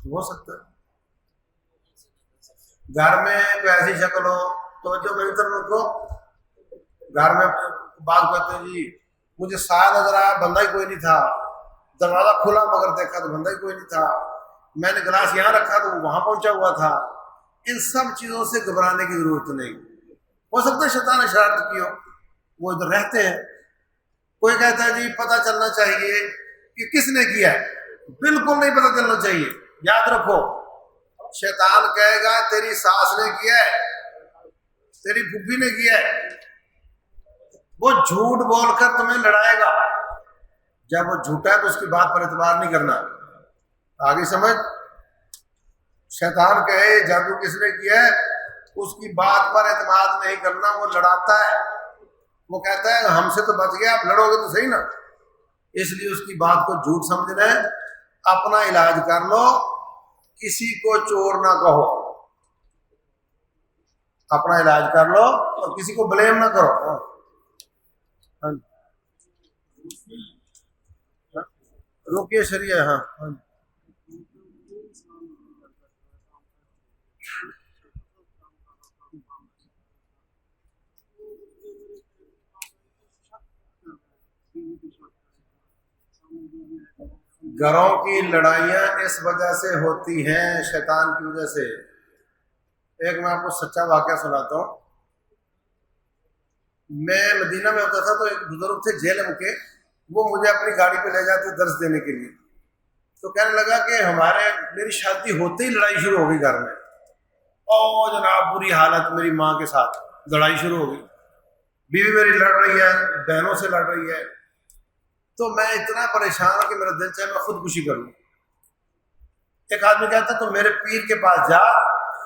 ہو سکتا ہے. گھر میں کوئی ایسی شکل ہو تو جو میری طرف کو گھر میں بات کرتے ہیں جی مجھے سایہ نظر آیا بندہ ہی کوئی نہیں تھا، دروازہ کھلا مگر دیکھا تو بندہ ہی کوئی نہیں تھا، میں نے گلاس یہاں رکھا تو وہ وہاں پہنچا ہوا تھا. ان سب چیزوں سے گھبرانے کی ضرورت نہیں. ہو سکتا ہے شیطان نے شرارت کی ہو، وہ ادھر رہتے ہیں. کوئی کہتا ہے جی پتہ چلنا چاہیے کہ کس نے کیا ہے. بالکل نہیں پتہ چلنا چاہیے. یاد رکھو شیطان کہے گا تیری ساس نے کیا ہے، تیری پھوپھی نے کیا ہے. وہ جھوٹ بول کر تمہیں لڑائے گا. جب وہ جھوٹا ہے تو اس کی بات پر اعتبار نہیں کرنا. آگے سمجھ. شیطان کہے جادو کس نے کیا ہے، اس کی بات پر اعتماد نہیں کرنا. وہ لڑاتا ہے، وہ کہتا ہے ہم سے تو بچ گیا، آپ لڑو گے تو صحیح نا. اس لیے اس کی بات کو جھوٹ سمجھنا ہے. اپنا علاج کر لو، کسی کو چور نہ کہو. اپنا علاج کر لو اور کسی کو بلیم نہ کرو. روکیے شریعہ. ہاں گھروں کی لڑائیاں اس وجہ سے ہوتی ہیں، شیطان کی وجہ سے. ایک میں آپ کو سچا واقعہ سناتا ہوں. میں مدینہ میں ہوتا تھا تو ایک بزرگ تھے جیلم کے، وہ مجھے اپنی گاڑی پہ لے جاتے درس دینے کے لیے. تو کہنے لگا کہ میری شادی ہوتے ہی لڑائی شروع ہو گئی گھر میں. اور جناب بری حالت میری ماں کے ساتھ، لڑائی شروع ہو گئی. بیوی میری لڑ رہی ہے، بہنوں سے لڑ رہی ہے. تو میں اتنا پریشان ہوں کہ میرا دل چاہے میں خودکشی کروں. ایک آدمی کہتا تو میرے پیر کے پاس جا،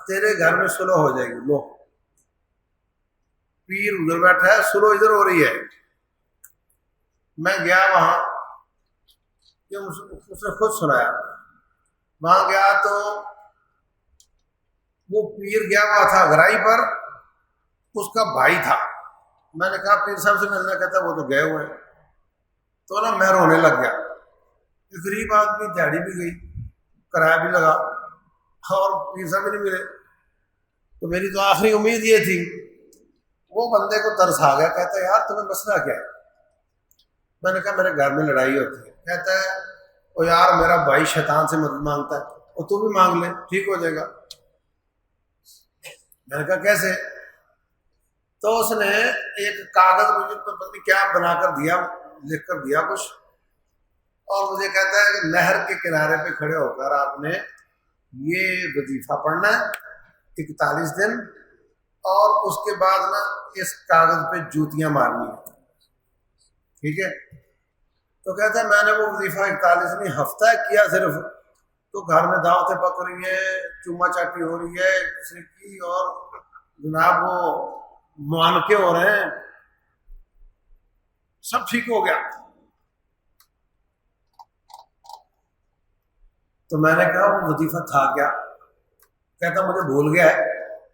تیرے گھر میں صلح ہو جائے گی. لو پیر ادھر بیٹھا ہے، صلح ادھر ہو رہی ہے. میں گیا وہاں، اس نے خود سنایا. وہاں گیا تو وہ پیر گیا ہوا تھا گرائی پر، اس کا بھائی تھا. میں نے کہا پیر صاحب سے ملنا، کہتا وہ تو گئے ہوئے. تو نا میں رونے لگ گیا. غریب آدمی، دیہڑی بھی گئی، کرایہ بھی لگا اور پیر صاحب بھی نہیں ملے. تو میری تو آخری امید یہ تھی. وہ بندے کو ترس آ گیا، کہتا ہے یار تمہیں مسئلہ کیا ہے. میں نے کہا میرے گھر میں لڑائی ہوتی ہے. کہتا ہے او یار میرا بھائی شیطان سے مدد مانگتا ہے، اور تو بھی مانگ لے ٹھیک ہو جائے گا. میں نے کہا کیسے؟ تو اس نے ایک کاغذ مجھے پتہ نہیں کیا بنا کر دیا، لکھ کر دیا کچھ، اور مجھے کہتا ہے کہ نہر کے کنارے پہ کھڑے ہو کر آپ نے یہ وظیفہ پڑھنا ہے 41 دن، اور اس کے بعد نا اس کاغذ پہ جوتیاں مارنی ہیں. ٹھیک ہے. تو کہتا ہے میں نے وہ وظیفہ 41 نہیں ہفتہ کیا صرف. تو گھر میں دعوتیں پک رہی ہیں، چوما چاٹی ہو رہی ہے کسی کی، اور جناب وہ معانقے ہو رہے ہیں، سب ٹھیک ہو گیا. تو میں نے کہا وہ وظیفہ تھا کیا؟ کہتا مجھے بھول گیا ہے،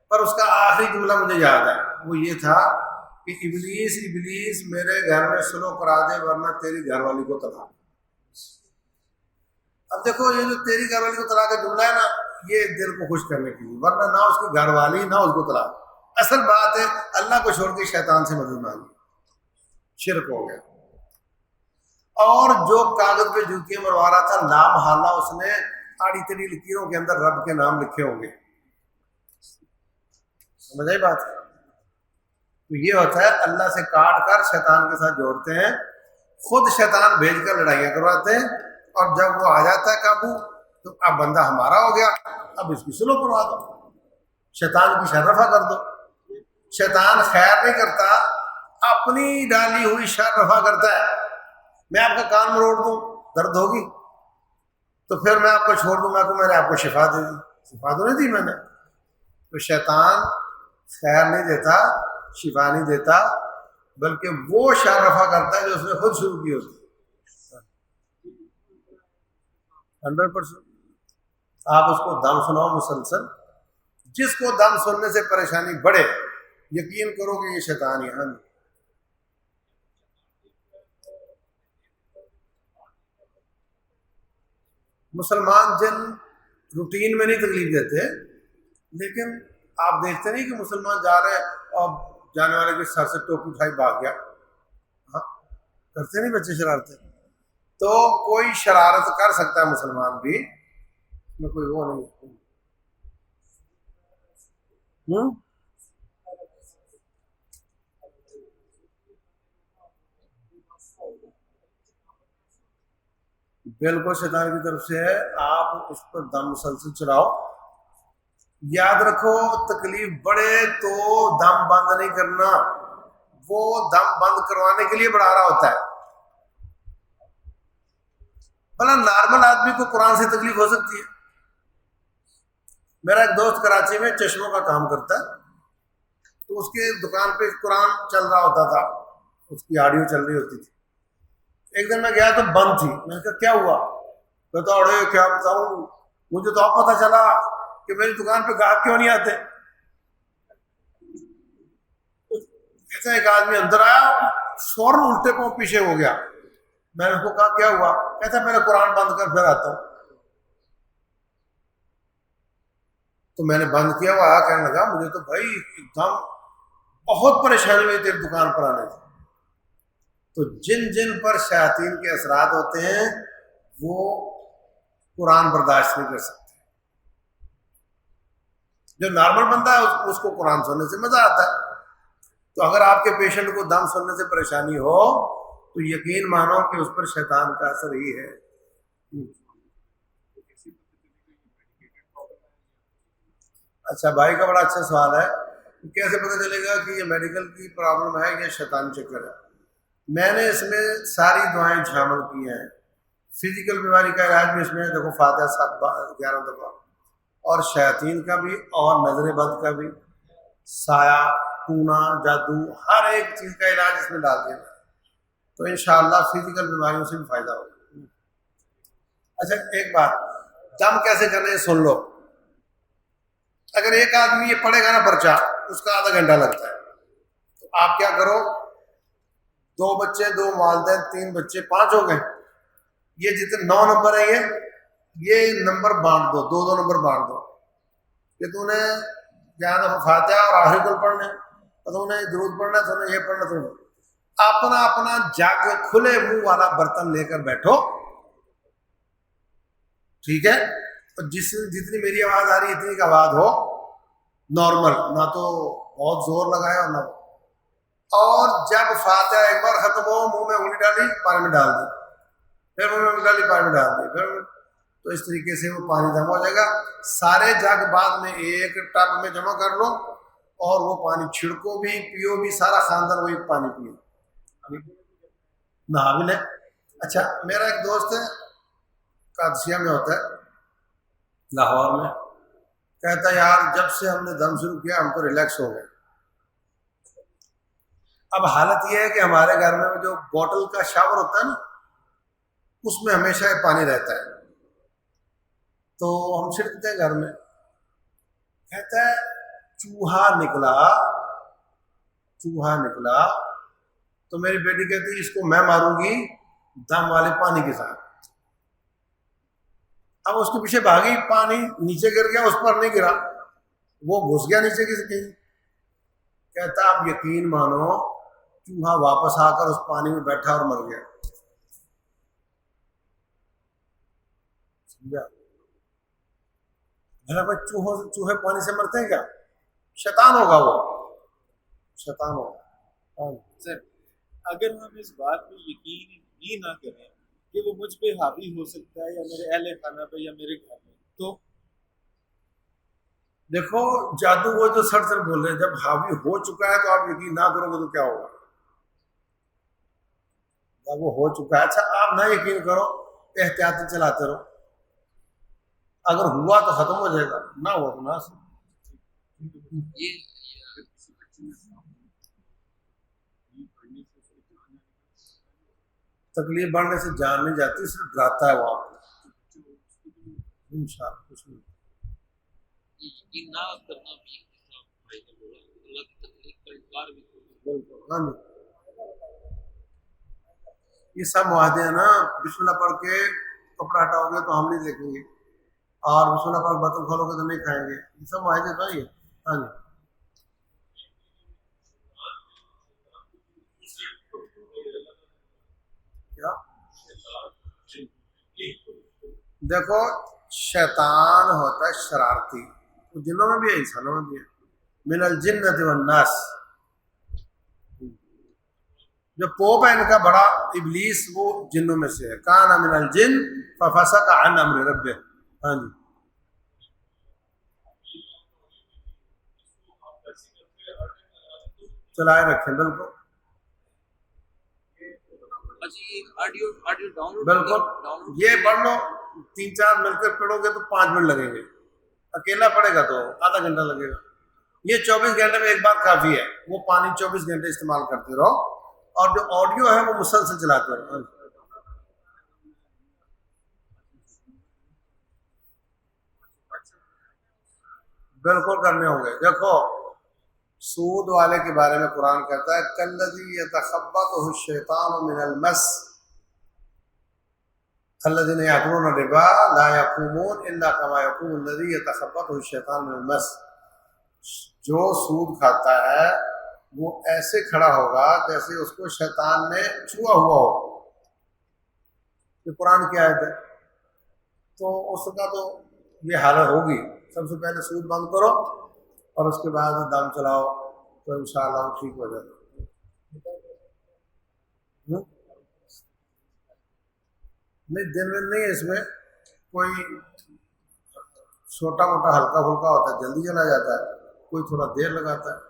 پر اس کا آخری جملہ مجھے یاد ہے. وہ یہ تھا کہ ابلیس میرے گھر میں سلو کرا دے ورنہ تیری گھر والی کو طلاق. اب دیکھو یہ جو تیری گھر والی کو طلاق کا جملہ ہے نا، یہ دل کو خوش کرنے کے لیے، ورنہ نہ اس کی گھر والی نہ اس کو طلاق. اصل بات ہے اللہ کو چھوڑ کے شیطان سے مدد مانگی، شرک ہو گیا. اور جو کاغذ پہ جوتیاں مروا رہا تھا لا محالہ اس نے آڑی تڑی لکیروں کے اندر رب کے نام لکھے ہوں گے. سمجھ آئی بات؟ تو یہ ہوتا ہے اللہ سے کاٹ کر شیطان کے ساتھ جوڑتے ہیں، خود شیطان بھیج کر لڑائیاں کرواتے ہیں، اور جب وہ آ جاتا ہے قابو تو اب بندہ ہمارا ہو گیا، اب اس کی سلو کروا دو. شیطان کی شر رفع کر دو. شیطان خیر نہیں کرتا، اپنی ڈالی ہوئی شر رفع کرتا ہے. میں آپ کا کان مروڑ دوں، درد ہوگی، تو پھر میں آپ کو چھوڑ دوں، میں نے آپ کو شفا دے دی. شفا تو نہیں دی میں نے. تو شیطان خیر نہیں دیتا، شفا نہیں دیتا، بلکہ وہ شر رفع کرتا ہے جو اس نے خود شروع کی ہوتی ہے. 100%. آپ اس کو دم سناؤ مسلسل، جس کو دم سننے سے پریشانی بڑھے، یقین کرو کہ یہ شیطان یہاں نہیں. مسلمان جن روٹین میں نہیں تکلیف دیتے، لیکن آپ دیکھتے نہیں کہ مسلمان جا رہے ہیں اور جانے والے کے سر سے ٹوپی اٹھائی بھاگ گیا. ہاں کرتے نہیں بچے شرارتیں. تو کوئی شرارت کر سکتا ہے مسلمان بھی، اس میں کوئی وہ نہیں. بالکل شیطان کی طرف سے ہے. آپ اس پر دم مسلسل چلاؤ. یاد رکھو تکلیف بڑھے تو دم بند نہیں کرنا، وہ دم بند کروانے کے لیے بڑھا رہا ہوتا ہے. بھلا نارمل آدمی کو قرآن سے تکلیف ہو سکتی ہے. میرا ایک دوست کراچی میں چشموں کا کام کرتا ہے، تو اس کی دکان پہ قرآن چل رہا ہوتا تھا، اس کی آڈیو چل رہی ہوتی تھی. ایک دن میں گیا تو بند تھی. میں نے کہا کیا ہوا؟ کہتا اڑے کیا بتاؤں، مجھے تو اب پتہ چلا کہ میری دکان پہ گاہک کیوں نہیں آتے. ایسا ایک آدمی اندر آیا، فوراً الٹے پاؤں پیچھے ہو گیا. میں نے اس کو کہا کیا ہوا؟ کہتا میں نے قرآن بند کر پھر آتا ہوں. تو میں نے بند کیا، وہ آیا کہنے لگا مجھے تو بھائی ایک دم بہت پریشانی ہوئی تیری دکان پر آنے سے. تو جن جن پر شیاطین کے اثرات ہوتے ہیں وہ قرآن برداشت نہیں کر سکتے. جو نارمل بندہ ہے اس کو قرآن سننے سے مزہ آتا ہے. تو اگر آپ کے پیشنٹ کو دم سننے سے پریشانی ہو تو یقین مانو کہ اس پر شیطان کا اثر ہی ہے. اچھا بھائی کا بڑا اچھا سوال ہے، کیسے پتہ چلے گا کہ یہ میڈیکل کی پرابلم ہے یا شیطانی چکر ہے؟ میں نے اس میں ساری دعائیں شامل کی ہیں. فزیکل بیماری کا علاج بھی اس میں دیکھو فاتحہ 11 دفعہ، اور شیاطین کا بھی، اور نظر بد کا بھی، سایہ، ٹونا، جادو، ہر ایک چیز کا علاج اس میں ڈال دیا. تو انشاءاللہ فزیکل بیماریوں سے بھی فائدہ ہوگا. اچھا ایک بات، دم کیسے کرنے سن لو. اگر ایک آدمی یہ پڑھے گا نا پرچہ، اس کا آدھا گھنٹہ لگتا ہے. تو آپ کیا کرو، 2 بچے، 2 والدین، 3 بچے، 5 ہو گئے. یہ جتنے 9 نمبر ہیں یہ نمبر بانٹ دو، 2 نمبر بانٹ دو کہ تو نے جہاں فاتحہ اور آخری کل پڑھنے، تو انہیں درود پڑھنا، تو انہیں یہ پڑھنا. تو اپنا اپنا جگ کھلے منہ والا برتن لے کر بیٹھو، ٹھیک ہے؟ جتنی میری آواز آ رہی ہے اتنی کی آواز ہو نارمل، نہ تو بہت زور لگایا اور نہ. اور جب فاتحہ ایک بار ختم ہو، منہ میں انگلی ڈالی، پانی میں ڈال دی، پھر منہ میں انگلی ڈالی، پانی میں ڈال دی، پھر تو اس طریقے سے وہ پانی جمع ہو جائے گا. سارے جگ بعد میں ایک ٹب میں جمع کر لو، اور وہ پانی چھڑکو بھی، پیو بھی، سارا خاندان وہی پانی پیو، نہا بھی لیں. اچھا میرا ایک دوست ہے، قادسیہ میں ہوتا ہے، لاہور میں، کہتا ہے یار جب سے ہم نے دم شروع کیا ہم تو ریلیکس ہو گئے. اب حالت یہ ہے کہ ہمارے گھر میں جو بوٹل کا شاور ہوتا ہے نا، اس میں ہمیشہ پانی رہتا ہے، تو ہم چھڑکتے ہیں گھر میں. کہتا ہے چوہا نکلا تو میری بیٹی کہتی ہے اس کو میں ماروں گی دم والے پانی کے ساتھ. اب اس کے پیچھے بھاگی، پانی نیچے گر گیا، اس پر نہیں گرا، وہ گھس گیا نیچے کہیں. کہتا آپ یقین مانو چوہا واپس آ کر اس پانی میں بیٹھا اور مر گیا. سمجھا؟ چوہے پانی سے مرتے ہیں کیا؟ شیطان ہوگا، وہ شیطان ہوگا. سر اگر ہم اس بات پہ یقین ہی نہ کریں کہ وہ مجھ پہ حاوی ہو سکتا ہے یا میرے اہل خانہ پہ یا میرے گھر میں، تو دیکھو جادو وہ جو سر سر بول رہے ہیں، جب حاوی ہو چکا ہے تو آپ یقین نہ کرو گے تو کیا ہوگا؟ جب وہ ہو چکا ہے، اچھا آپ نہ یقین کرو، احتیاطی چلاتے رہو، اگر ہوا تو ختم ہو جائے گا، نہ ہوا تو نہ سے۔ یہ اگر کسی بچے میں پڑھنے سے تکلیف بڑھنے سے جان نہیں جاتی، صرف ڈراتا ہے وہ آپ کو، انشاءاللہ کچھ نہیں۔ یقین نہ کرنا بھی جس طرح بھائی نے بولا اللہ کی تکلیف کا انکار بھی بالکل ہاں جی، یہ سب معاہدے ہیں نا، بسم اللہ پڑھ کے کپڑا ہٹاؤ گے تو ہم نہیں دیکھیں گے، اور بسم اللہ پڑھ برتن کھولو گے تو نہیں کھائیں گے، یہ سب معاہدے تو ہی ہے۔ ہاں جی، کیا دیکھو شیطان ہوتا ہے شرارتی، وہ جنوں میں بھی ہے انسانوں میں بھی ہے، من الجنۃ والناس، جو پوپ ہے ان کا بڑا ابلیس وہ جنوں میں سے ہے، کان من الجن ففسق عن امر ربہ۔ ہاں جی، چلائے رکھیں بالکل اچھا یہ آڈیو ڈاؤن لوڈ بالکل، یہ پڑھ لو، 3 4 مل کر پڑھو گے تو 5 منٹ لگیں گے، اکیلا پڑھے گا تو آدھا گھنٹہ لگے گا، یہ 24 گھنٹے میں ایک بار کافی ہے، وہ پانی 24 گھنٹے استعمال کرتے رہو، اور جو آڈیو ہے وہ مسلسل چلاتے رہو۔ ہاں جی، بالکل کرنے ہوں گے۔ دیکھو سود والے کے بارے میں قرآن کہتا ہے کلذی یتخبطہ الشیطان من المس الذین یأکلون الربا لا یقومون الا کما یقوم الذی یتخبطہ الشیطان من المس، جو سود کھاتا ہے وہ ایسے کھڑا ہوگا جیسے اس کو شیطان نے چھوا ہوا ہو، یہ قرآن کی آیت ہے، تو اس کا تو یہ حالت ہوگی۔ سب سے پہلے سود بند کرو اور اس کے بعد دم چلاؤ تو انشاءاللہ وہ ٹھیک ہو جائے گا۔ نہیں دن میں نہیں ہے، اس میں کوئی چھوٹا موٹا ہلکا پھلکا ہوتا ہے جلدی چلا جاتا ہے، کوئی تھوڑا دیر لگاتا ہے۔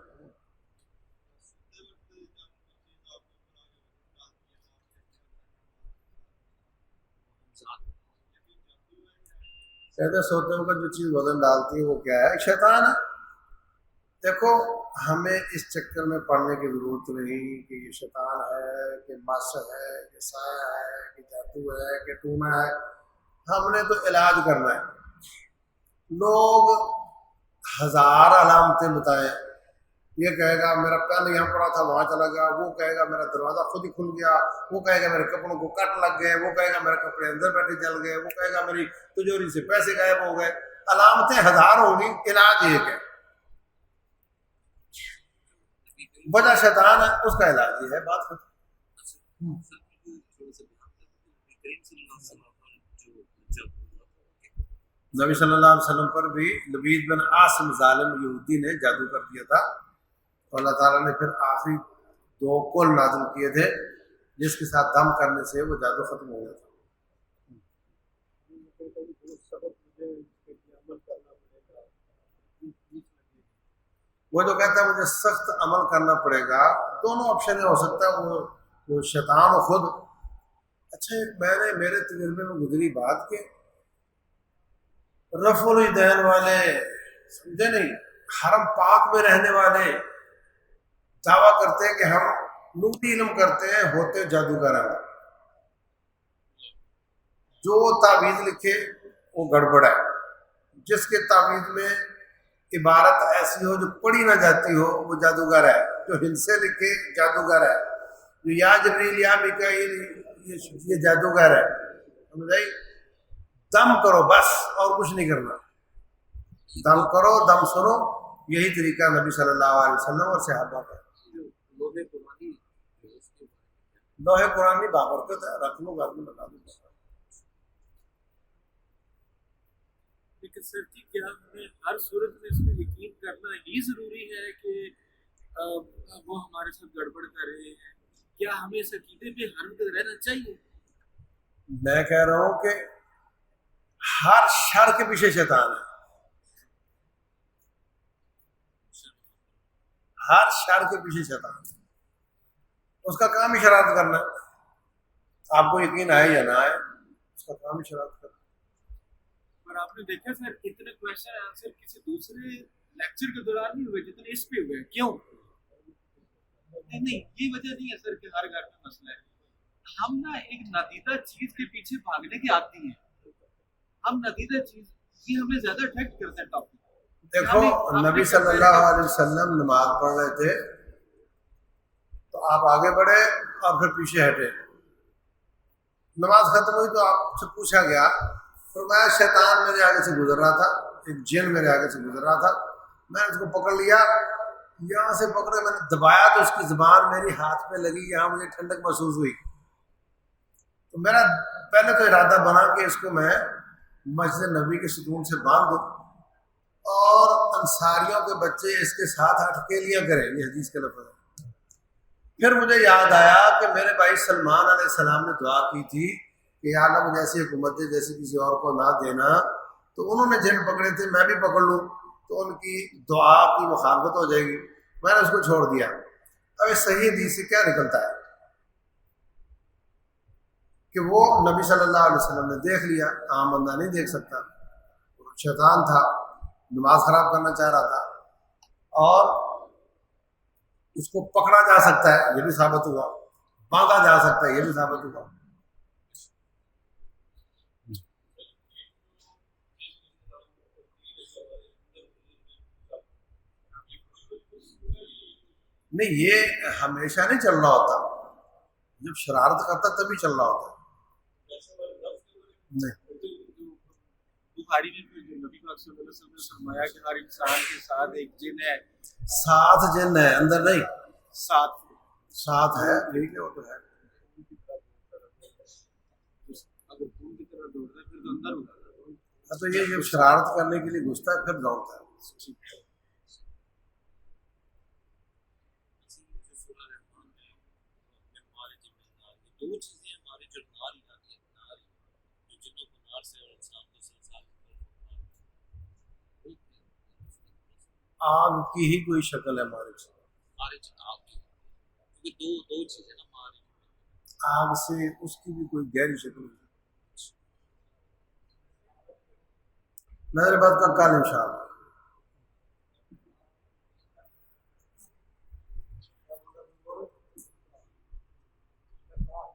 کہتے سوتے ہو جو چیز وزن ڈالتی ہے وہ کیا ہے؟ شیطان ہے۔ دیکھو ہمیں اس چکر میں پڑھنے کی ضرورت نہیں کہ یہ شیطان ہے کہ مس ہے کہ سایہ ہے کہ جادو ہے کہ ٹونا ہے، ہم نے تو علاج کرنا ہے۔ لوگ ہزار علامتیں بتائیں، یہ کہے گا میرا پین یہاں پڑا تھا وہاں چلا گیا، وہ کہے گا میرا دروازہ خود ہی کھل گیا، وہ کہے گا میرے کپڑوں کو کٹ لگ گئے، وہ کہے گا میرے کپڑے اندر بیٹھے جل گئے، وہ کہے گا میری تجوری سے پیسے غائب ہو گئے۔ علامتیں ہزار ہوں گی، علاج ایک ہے، وجہ شیطان ہے، اس کا علاج یہ ہے، بات ختم۔ نبی صلی اللہ علیہ وسلم پر بھی لبید بن عاصم ظالم یہودی نے جادو کر دیا تھا، تو اللہ تعالیٰ نے پھر آخری 2 کل نازل کیے تھے جس کے ساتھ دم کرنے سے وہ جادو ختم ہو گیا تھا۔ وہ جو کہتا ہے مجھے سخت عمل کرنا پڑے گا، دونوں آپشن ہو سکتا ہے، وہ شیطان و خود۔ اچھا ایک میں نے میرے تجربے میں گزری بات کہ رفع الیدین والے، سمجھے نہیں، حرم پاک میں رہنے والے دعویٰ کرتے ہیں کہ ہم نوٹی علم کرتے ہیں، ہوتے جادوگر ہیں، جو تعویذ لکھے وہ گڑبڑ ہے، جس کے تعویذ میں عبارت ایسی ہو جو پڑھی نہ جاتی ہو وہ جادوگر ہے، جو ہندسے لکھے جادوگر ہے، جو یا جبریل یا میکائیل یہ جادوگر ہے، سمجھائی؟ دم کرو بس اور کچھ نہیں کرنا، دم کرو دم سنو، یہی طریقہ نبی صلی اللہ علیہ وسلم اور صحابہ کا۔ لوہے قرآن بابرکت ہے، رکھ لو گھر میں لگا دو۔ لیکن سر جی کیا ہمیں ہر صورت میں اس میں یقین کرنا ہی ضروری ہے کہ وہ ہمارے ساتھ گڑبڑ کر رہے ہیں؟ کیا ہمیں اس عقیدے میں ہر وقت رہنا چاہیے؟ میں کہہ رہا ہوں کہ ہر شر کے پیچھے شیطان ہے، ہر شر کے پیچھے شیطان ہے، اس کا کام ہی شرارت کرنا ہے، آپ کو یقین آئے یا نہ آئے، اس کا کام ہی شرارت کرنا ہے۔ اور آپ نے دیکھا سر اتنے کوشچن آنسر کسی دوسرے لیکچر کے دوران نہیں ہوئے جتنے اس پہ ہوئے، کیوں؟ نہیں یہ وجہ نہیں ہے سر کہ ہر گھر میں مسئلہ ہے، ہم نا ایک نادیدہ چیز کے پیچھے بھاگنے کے عادی ہیں، ہم نادیدہ چیز یہ ہمیں زیادہ اٹریکٹ کرتا ہے ٹاپک۔ دیکھو نبی صلی اللہ علیہ وسلم نماز پڑھ رہے تھے تو آپ آگے بڑھے اور پھر پیچھے ہٹے، نماز ختم ہوئی تو آپ سے پوچھا گیا، فرمایا شیطان میرے آگے سے گزر رہا تھا، ایک جن میرے آگے سے گزر رہا تھا، میں نے اس کو پکڑ لیا، یہاں سے پکڑے میں نے دبایا تو اس کی زبان میری ہاتھ پہ لگی، یہاں مجھے ٹھنڈک محسوس ہوئی، تو میرا پہلے تو ارادہ بنا کہ اس کو میں مسجد نبی کے ستون سے باندھ دوں اور انصاریوں کے بچے اس کے ساتھ اٹکیلیاں کریں، یہ حدیث کے لفظ ہے۔ پھر مجھے یاد آیا کہ میرے بھائی سلمان علیہ السلام نے دعا کی تھی کہ یا اللہ مجھے ایسی حکومت دے جیسے کسی اور کو نہ دینا، تو انہوں نے جن پکڑے تھے میں بھی پکڑ لوں تو ان کی دعا کی مخالفت ہو جائے گی، میں نے اس کو چھوڑ دیا۔ اب اس صحیح حدیث سے کیا نکلتا ہے کہ وہ نبی صلی اللہ علیہ وسلم نے دیکھ لیا، عام بندہ نہیں دیکھ سکتا، شیطان تھا نماز خراب کرنا چاہ رہا تھا، اور اس کو پکڑا جا سکتا ہے یہ بھی ثابت ہوا، باندھا جا سکتا ہے یہ بھی ثابت ہوا۔ نہیں یہ ہمیشہ نہیں چل رہا ہوتا، جب شرارت کرتا تبھی چل رہا ہوتا ہے۔ نہیں بخاری میں بھی نبی پاک صلی اللہ علیہ وسلم نے فرمایا کہ ہر انسان کے ساتھ ایک جن ہے، ساتھ جن ہے، اندر نہیں، ساتھ ہے ٹھیک ہے وہ تو ہے۔ اگر خون کی طرح دوڑتا ہے پھر تو اندر ہوتا ہے، تو یہ جب شرارت کرنے کے لیے گھستا ہے پھر دوڑتا ہے۔ دو چیزیں ہمارے جو نار لاتی ہے، نار جو جنوں کو نار سے اور انسان کو سنسار آگ کی ہی کوئی شکل ہے مارج، مارج آگ کی، کیونکہ دو چیزیں نا مارج، آگ سے اس کی بھی کوئی گہری شکل ہے۔ نظر بات کا کل انشاءاللہ۔